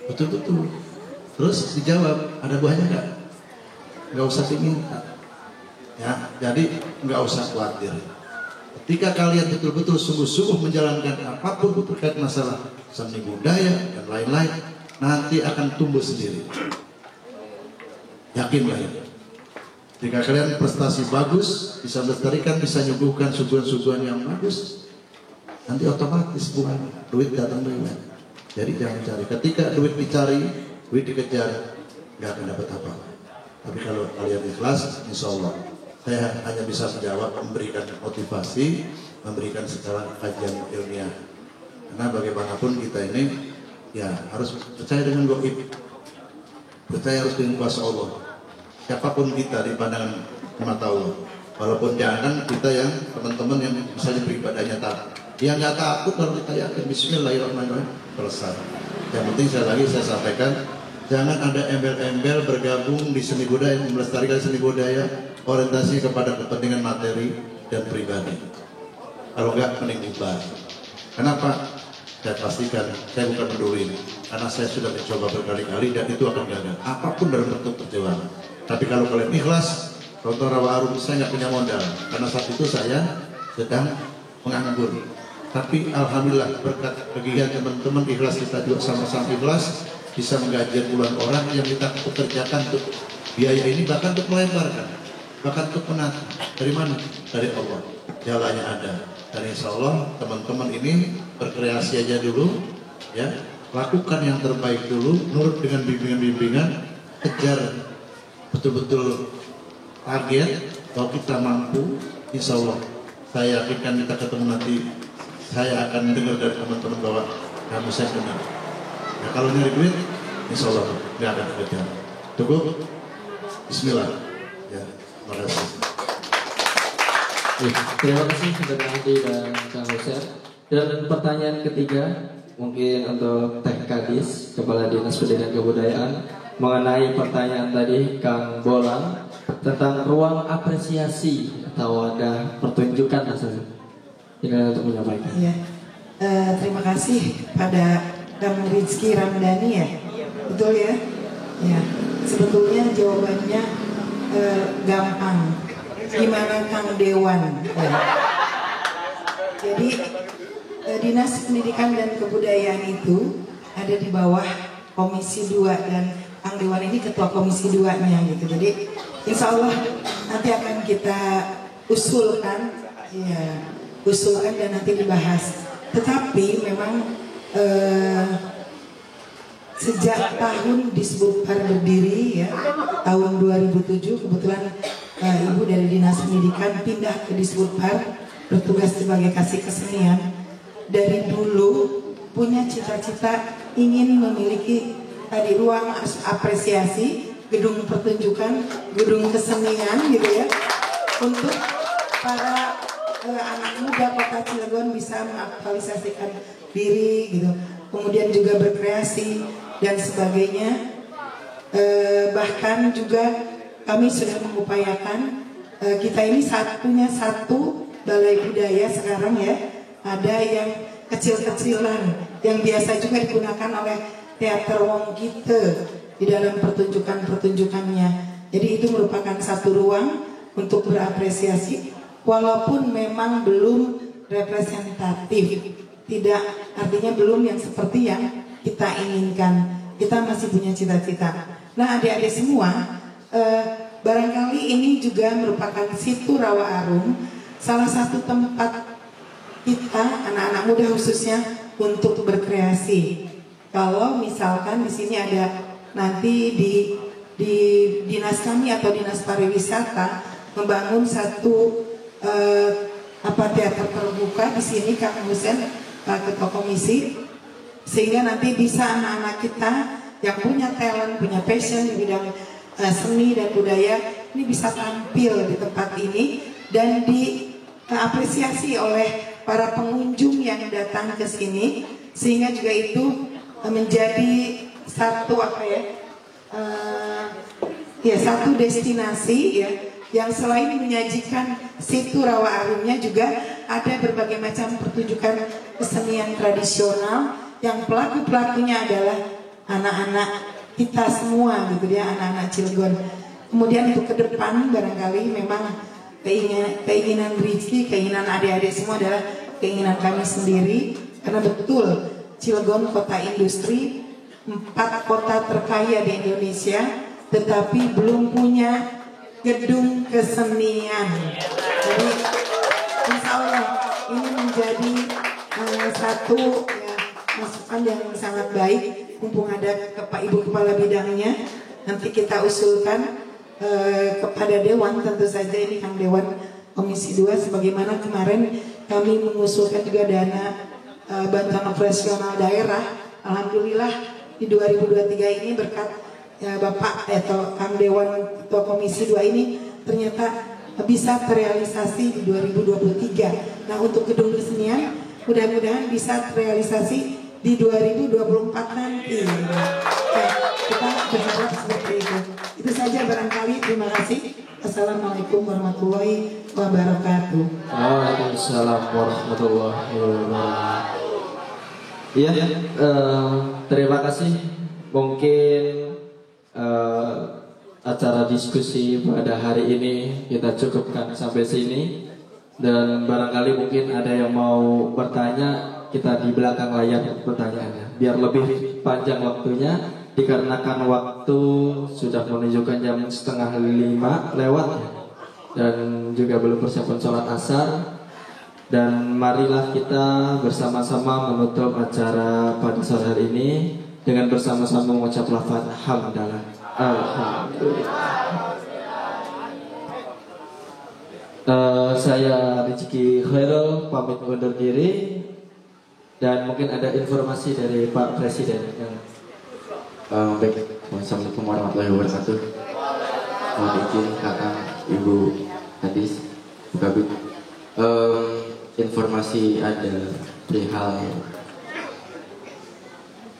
betul-betul. Terus dijawab, ada buahnya enggak? Enggak usah diminta. Ya, jadi enggak usah khawatir. Ketika kalian betul-betul sungguh-sungguh menjalankan apapun terkait masalah seni budaya dan lain-lain, nanti akan tumbuh sendiri. Yakinlah ya. Jika kalian prestasi bagus, bisa melestarikan, bisa nyuguhkan suguhan-suguhan yang bagus, nanti otomatis bukan duit datang dari mana. Jadi jangan cari. Ketika duit dicari, duit dikejar, nggak akan dapat apa. Tapi kalau kalian ikhlas, insya Allah saya hanya bisa menjawab, memberikan motivasi, memberikan secara kajian ilmiah. Karena bagaimanapun kita ini ya harus percaya dengan gaib, percaya harus dengan kuasa Allah. Siapapun kita di pandangan mata Allah, walaupun jangan kita yang teman-teman yang misalnya beribadahnya takut, yang nggak takut kalau kita yakin Bismillahirrahmanirrahim selesai. Yang penting saya sampaikan, jangan ada embel-embel bergabung di seni budaya, melestarikan seni budaya, orientasi kepada kepentingan materi dan pribadi. Kalau nggak mending bubar. Kenapa? Saya pastikan saya bukan peduli, karena saya sudah mencoba berkali-kali dan itu akan gagal. Apapun dalam bentuk perjuangan. Tapi kalau kalian ikhlas, contoh Rawa Arum, saya nggak punya modal karena saat itu saya sedang menganggur. Tapi alhamdulillah berkat kegiatan teman-teman ikhlas, kita juga sama-sama ikhlas bisa menggaji puluhan orang yang kita pekerjakan untuk biaya ini, bahkan untuk melemparkan, bahkan untuk menata. Dari mana? Dari Allah. Jalannya ada. Dan insya Allah teman-teman ini berkreasi aja dulu, ya, lakukan yang terbaik dulu, nurut dengan bimbingan-bimbingan, kejar betul-betul target. Kalau kita mampu, insya Allah saya yakinkan kita ketemu nanti, saya akan dengar dari teman-teman bahwa kamu saya benar. Nah, kalau nyari duit, insya Allah nggak akan kejar. Cukup. Bismillah. Ya, terima kasih. Terima kasih sudah Andi dan Kang Huser. Dan pertanyaan ketiga mungkin untuk Teh Kadis, Kepala Dinas Pendidikan Kebudayaan, mengenai pertanyaan tadi Kang Bolang tentang ruang apresiasi atau wadah pertunjukan asal. Tidak untuk menyampaikan. Iya. Terima kasih pada Kang Rizky Ramdhani ya. Betul ya? Ya. Sebetulnya jawabannya gampang. Gimana Kang Dewan? Ya. Jadi Dinas Pendidikan dan Kebudayaan itu ada di bawah Komisi 2 dan Kang Dewan ini ketua Komisi 2-nya gitu. Jadi insya Allah nanti akan kita usulkan, ya, usulkan dan nanti dibahas. Tetapi memang sejak tahun Disbudpar berdiri ya, tahun 2007 kebetulan Ibu dari Dinas Pendidikan pindah ke Disbudpar bertugas sebagai kasih kesenian. Dari dulu punya cita-cita ingin memiliki tadi ruang apresiasi, gedung pertunjukan, gedung kesenian gitu ya, untuk para anak muda Kota Cilegon bisa mengaktualisasikan diri gitu, kemudian juga berkreasi dan sebagainya. Bahkan juga kami sudah mengupayakan kita ini punya satu balai budaya sekarang ya, ada yang kecil-kecilan yang biasa juga digunakan oleh teater Wong Gite di dalam pertunjukan-pertunjukannya. Jadi itu merupakan satu ruang untuk berapresiasi walaupun memang belum representatif, tidak, artinya belum yang seperti yang kita inginkan. Kita masih punya cita-cita. Nah adik-adik semua, barangkali ini juga merupakan situ Rawa Arum, salah satu tempat kita anak-anak muda khususnya untuk berkreasi. Kalau misalkan di sini ada nanti di dinas kami atau dinas pariwisata membangun satu teater terbuka di sini, Kang Husen ketua komisi, sehingga nanti bisa anak-anak kita yang punya talent, punya passion di bidang seni dan budaya ini bisa tampil di tempat ini dan diapresiasi oleh para pengunjung yang datang ke sini, sehingga juga itu menjadi satu satu destinasi ya, yang selain menyajikan situ Rawa Arumnya juga ada berbagai macam pertunjukan kesenian tradisional yang pelaku-pelakunya adalah anak-anak kita semua gitu ya, anak-anak Cilegon. Kemudian untuk ke depan barangkali memang keinginan Rizky, keinginan adik-adik semua adalah keinginan kami sendiri, karena betul Cilegon kota industri, 4 kota terkaya di Indonesia, tetapi belum punya gedung kesenian. Jadi insya Allah ini menjadi satu masukan yang sangat baik. Mumpung ada Pak Ibu Kepala Bidangnya, nanti kita usulkan kepada Dewan, tentu saja ini Kang Dewan Komisi 2, sebagaimana kemarin kami mengusulkan juga dana bantuan operasional daerah. Alhamdulillah di 2023 ini berkat Bapak atau Kang Dewan Ketua Komisi 2 ini ternyata bisa terrealisasi di 2023. Nah untuk gedung kesenian mudah-mudahan bisa terrealisasi di 2024 nanti. Kita berharap seperti itu. Itu saja barangkali. Terima kasih. Assalamualaikum warahmatullahi wabarakatuh. Waalaikumsalam warahmatullahi wabarakatuh. Iya, terima kasih. Mungkin acara diskusi pada hari ini kita cukupkan sampai sini. Dan barangkali mungkin ada yang mau bertanya, kita di belakang layar pertanyaannya biar lebih panjang waktunya, dikarenakan waktu sudah menunjukkan jam 4:30 lewat dan juga belum persiapan sholat asar. Dan marilah kita bersama-sama menutup acara pada sore hari ini dengan bersama-sama mengucap lafaz hamdalah. Alhamdulillah. Saya Rizky Khairul pamit undur diri. Dan mungkin ada informasi dari Pak Presiden. Baik, Assalamualaikum warahmatullahi wabarakatuh. Mohon izin kakak, ibu, hadis, bukabit. Informasi ada perihal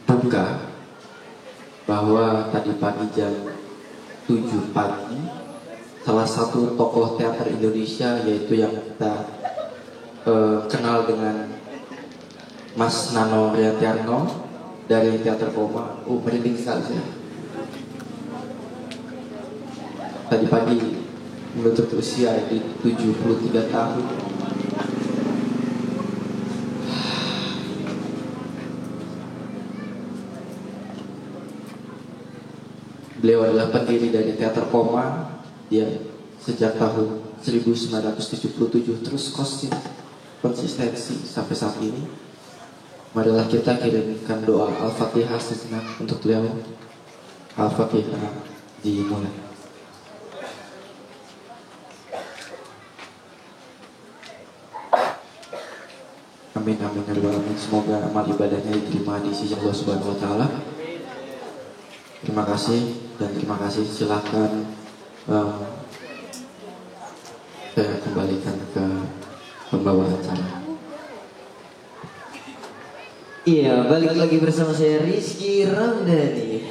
buka bahwa tadi pagi jam 7 pagi salah satu tokoh teater Indonesia, yaitu yang kita kenal dengan Mas Nano Riantiarno dari Teater Koma. Merinding sekali saya. Tadi pagi menutup usia di 73 tahun. Beliau adalah pendiri dari Teater Koma. Dia sejak tahun 1977 terus konsistensi sampai saat ini. Marilah kita kirimkan doa Al-Fatihah sejenak untuk beliau. Al-Fatihah dimulai. Amin amin ya rabbal alamin. Semoga amal ibadahnya diterima di sisi Allah Subhanahu wa taala. Terima kasih dan terima kasih. Silakan saya kembalikan ke pembawa acara. Iya, balik lagi bersama saya Rizky Ramdhani.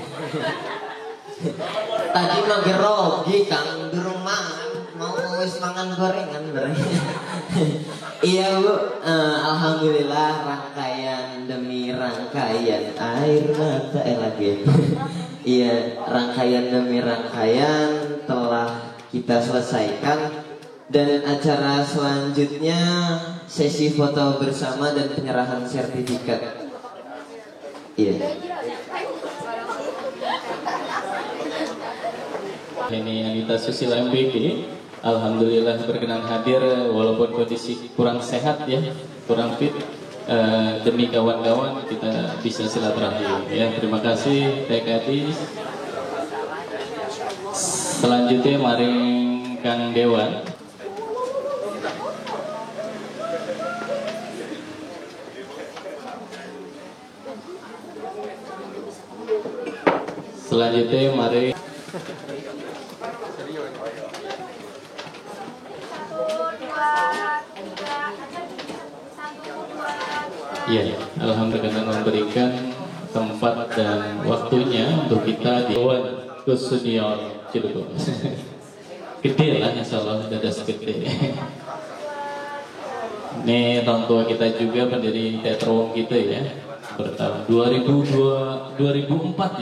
Tadi mah gerogi Kang durung mangan, mau wis mangan gorengan bareng. Iya Bu, alhamdulillah rangkaian demi rangkaian air mata lagi. Iya, rangkaian demi rangkaian telah kita selesaikan dan acara selanjutnya sesi foto bersama dan penyerahan sertifikat. Iya. Ini Anita Susila MBG, alhamdulillah berkenan hadir walaupun kondisi kurang sehat ya, kurang fit. Demi kawan-kawan kita bisa silaturahmi ya. Terima kasih TKI. Selanjutnya mari Kang Dewan. Selanjutnya mari ya, alhamdulillah memberikan tempat dan waktunya untuk kita di Dewan Senior Cilegon. Gede lah insya Allah, dadas gede. Ini orang tua kita juga pendiri teater Wong kita ya. Bertahun 2004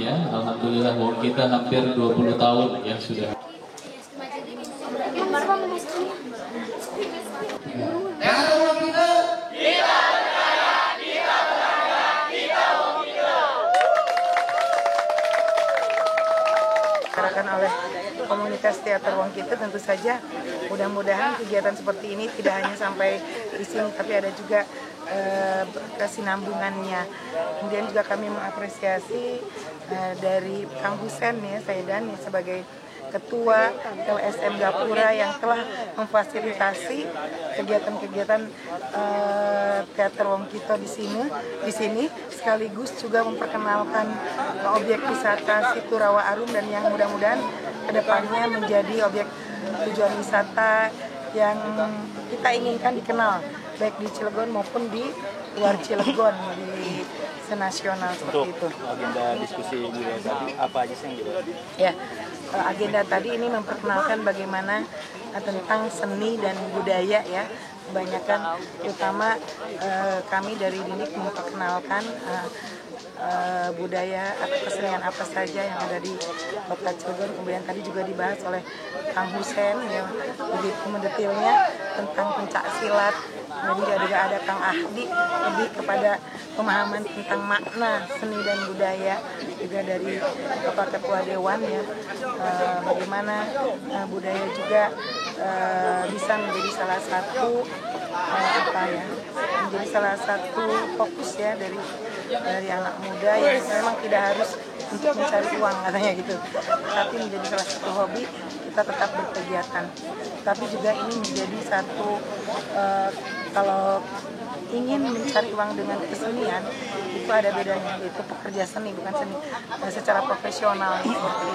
ya, alhamdulillah Wong kita hampir 20 tahun ya sudah. Oleh komunitas teater Wong Kita, tentu saja mudah-mudahan kegiatan seperti ini tidak hanya sampai di sini, tapi ada juga kesinambungannya. Kemudian juga kami mengapresiasi dari Kang Husen ya, Saidan ya, sebagai Ketua LSM Gapura yang telah memfasilitasi kegiatan-kegiatan teater Wong Kita di sini sekaligus juga memperkenalkan objek wisata Situ Rawa Arum dan yang mudah-mudahan kedepannya menjadi objek tujuan wisata yang kita inginkan dikenal baik di Cilegon maupun di luar Cilegon, di senasional seperti itu. Agenda diskusi juga tadi apa aja sih yang dibahas? Ya, agenda tadi ini memperkenalkan bagaimana tentang seni dan budaya ya. Kebanyakan terutama kami dari Dinik memperkenalkan budaya atau kesenian apa saja yang ada di Kota Cilegon. Kemudian tadi juga dibahas oleh Kang Husen yang begitu mendetilnya tentang pencak silat. Kemudian juga ada Kang Ahdi lebih kepada pemahaman tentang makna seni dan budaya, juga dari Bapak Ketua Dewan ya, bagaimana budaya juga bisa menjadi salah satu menjadi salah satu fokus ya dari anak muda yang memang tidak harus untuk mencari uang katanya gitu, tapi menjadi salah satu hobi kita tetap berkegiatan. Tapi juga ini menjadi satu kalau ingin mencari uang dengan kesenian itu ada bedanya, yaitu pekerja seni bukan seni secara profesional seperti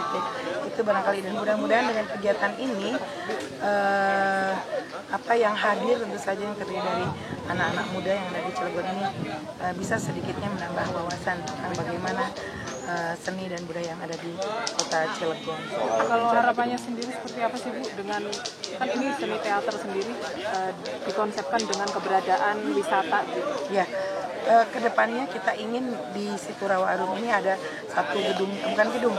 itu barangkali. Dan mudah-mudahan dengan kegiatan ini apa yang hadir tentu saja yang terdiri dari anak-anak muda yang ada di Cilegon ini bisa sedikitnya menambah wawasan tentang bagaimana seni dan budaya yang ada di Kota Cilegon. Kalau harapannya sendiri seperti apa sih Bu, dengan kan ini seni teater sendiri dikonsepkan dengan keberadaan wisata gitu? Ya, kedepannya kita ingin di Situ Rawa Arum ini ada satu gedung, bukan gedung,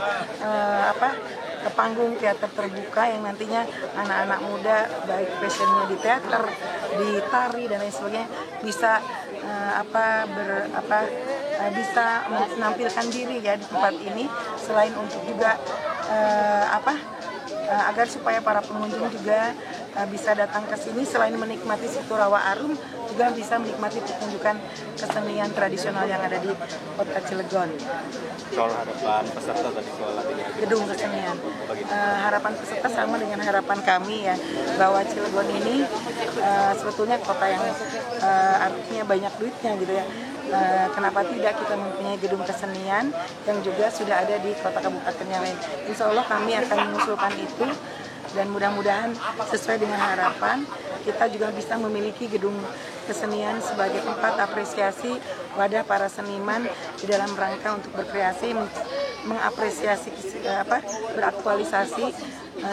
panggung teater terbuka yang nantinya anak-anak muda baik passionnya di teater, di tari dan lain sebagainya bisa bisa menampilkan diri ya di tempat ini, selain untuk juga agar supaya para pengunjung juga bisa datang ke sini selain menikmati Situ Rawa Arum juga bisa menikmati pertunjukan kesenian tradisional yang ada di Kota Cilegon. Soal harapan peserta tadi soal gedung kesenian, harapan peserta sama dengan harapan kami ya, bahwa Cilegon ini sebetulnya kota yang artinya banyak duitnya gitu ya. Kenapa tidak kita mempunyai gedung kesenian yang juga sudah ada di kota kabupaten yang lain. Insya Allah kami akan mengusulkan itu dan mudah-mudahan sesuai dengan harapan kita juga bisa memiliki gedung kesenian sebagai tempat apresiasi wadah para seniman di dalam rangka untuk berkreasi, mengapresiasi beraktualisasi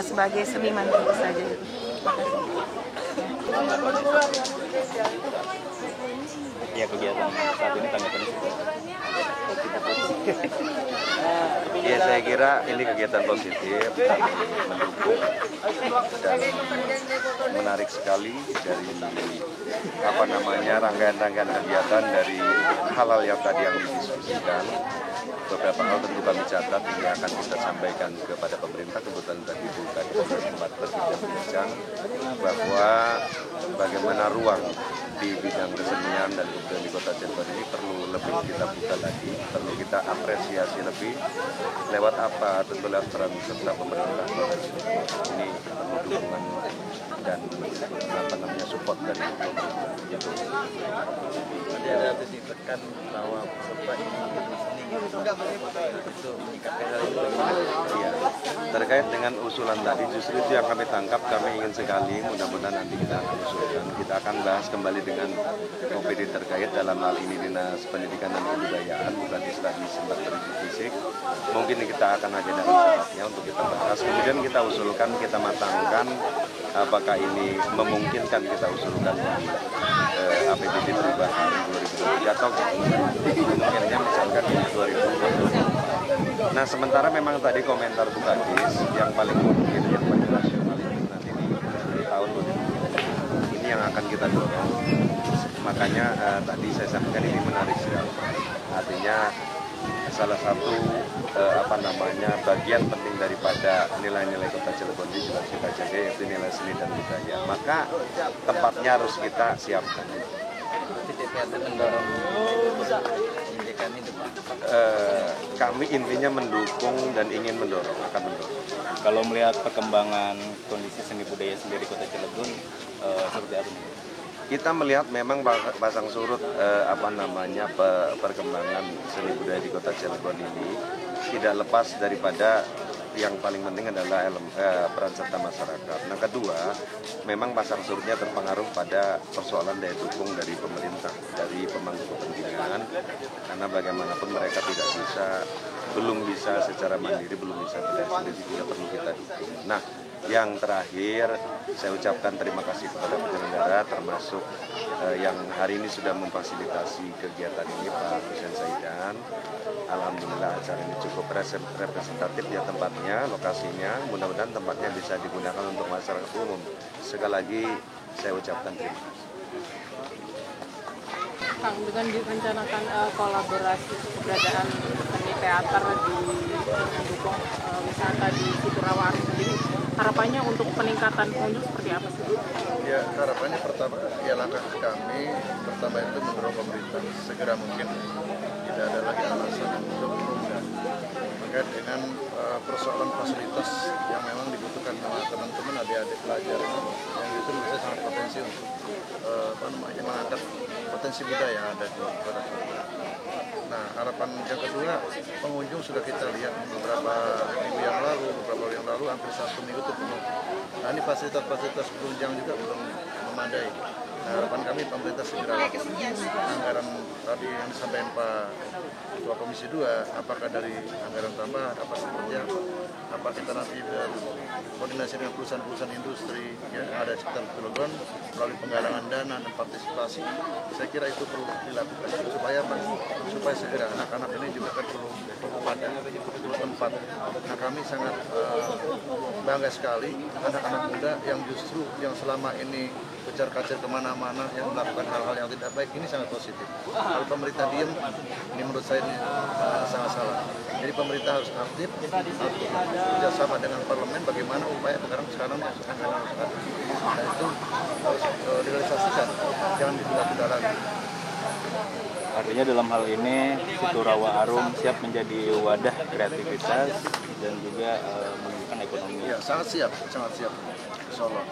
sebagai seniman tentu saja. Ya, kegiatan saat ini tanggapan Ya, saya kira ini kegiatan positif, mendukung dan menarik sekali dari rangkaian-rangkaian kegiatan dari hal-hal yang tadi yang didiskusikan. Beberapa hal tentu kami catat ini akan kita sampaikan kepada pemerintah. Kebetulan tadi bukan tempat berbincang bahwa bagaimana ruang di bidang kesenian dan kebudayaan di Kota Cilegon ini perlu lebih kita buka lagi, perlu kita apresiasi lebih. Lewat apa? Tentu lewat peran serta pemerintah Kota Cilegon. Ini perlu dukungan dan support dari pemerintah. Gitu. Nanti ada disebutkan bahwa peserta ini itu menyikapi hal itu. Iya. Terkait dengan usulan tadi, justru itu yang kami tangkap, kami ingin sekali, mudah-mudahan nanti kita akan usulkan. Kita akan bahas kembali dengan OPD terkait, dalam hal ini Dinas Pendidikan dan Kebudayaan, bukan di Stadi Sempat Fisik. Mungkin kita akan agendakan secepatnya untuk kita bahas. Kemudian kita usulkan, kita matangkan, apakah ini memungkinkan kita usulkan di APBD perubahan 2023 atau mungkinnya misalkan di 2020. Nah, sementara memang tadi komentar Bu Kadis yang paling mungkin, yang paling rasional itu nanti di tahun 2020 ini yang akan kita dorong. Makanya tadi saya sampaikan ini menarik sekali. Artinya salah satu bagian penting daripada nilai-nilai Kota Cilegon ini juga kita jaga, yaitu nilai seni dan budaya. Maka tempatnya harus kita siapkan. Kami intinya mendukung dan ingin mendorong, akan mendorong. Kalau melihat perkembangan kondisi seni budaya sendiri Kota Cilegon seperti apa? Kita melihat memang pasang surut perkembangan seni budaya di Kota Cilegon ini tidak lepas daripada yang paling penting adalah peran serta masyarakat. Nah, kedua, memang pasang surutnya terpengaruh pada persoalan daya dukung dari pemerintah, dari pemangku kepentingan, karena bagaimanapun mereka belum bisa secara mandiri, belum bisa berdaya sendiri, juga perlu kita dukung. Nah, yang terakhir, saya ucapkan terima kasih kepada penyelenggara, termasuk yang hari ini sudah memfasilitasi kegiatan ini, Pak Hussein Saidan. Alhamdulillah acara ini cukup representatif ya tempatnya, lokasinya. Mudah-mudahan tempatnya bisa digunakan untuk masyarakat umum. Sekali lagi saya ucapkan terima kasih. Kang, dengan direncanakan kolaborasi keberadaan seni teater di mendukung wisata di Situ Rawa Arum sendiri, harapannya untuk peningkatan pengunjung seperti apa sih? Ya, harapannya pertama, ya langkah kami pertama itu mendorong pemerintah segera mungkin tidak ada lagi alasan untuk menunda terkait dengan persoalan fasilitas yang memang dibutuhkan oleh teman-teman adik-adik pelajar yang itu bisa sangat potensi untuk mengangkat potensi budaya yang ada di Kota Cilegon. Nah, harapan yang kedua, pengunjung sudah kita lihat beberapa minggu yang lalu, hampir 1 minggu itu penuh. Nah, ini fasilitas penunjang juga belum memadai. Nah, harapan kami pemerintah segera anggaran tadi yang disampaikan Pak Ketua Komisi 2, apakah dari anggaran tambahan, apa seperti apa kita nanti koordinasi dengan perusahaan-perusahaan industri yang ada di sekitar Cilegon melalui penggalangan dana dan partisipasi. Saya kira itu perlu dilakukan supaya segera anak-anak ini juga kan perlu tempat. Nah, kami sangat bangga sekali anak-anak muda yang justru yang selama ini kejar-kejar kemana-mana yang melakukan hal-hal yang tidak baik, ini sangat positif. Kalau pemerintah diem, ini menurut saya ini sangat salah. Jadi pemerintah harus aktif, harus bekerjasama dengan parlemen bagaimana upaya sekarang masukkan masyarakat. Dan itu harus direalisasikan, jangan ditunda-tunda lagi. Artinya dalam hal ini Situ Rawa Arum siap menjadi wadah kreativitas dan juga menunjukkan ekonomi. Ya, sangat siap, insya Allah.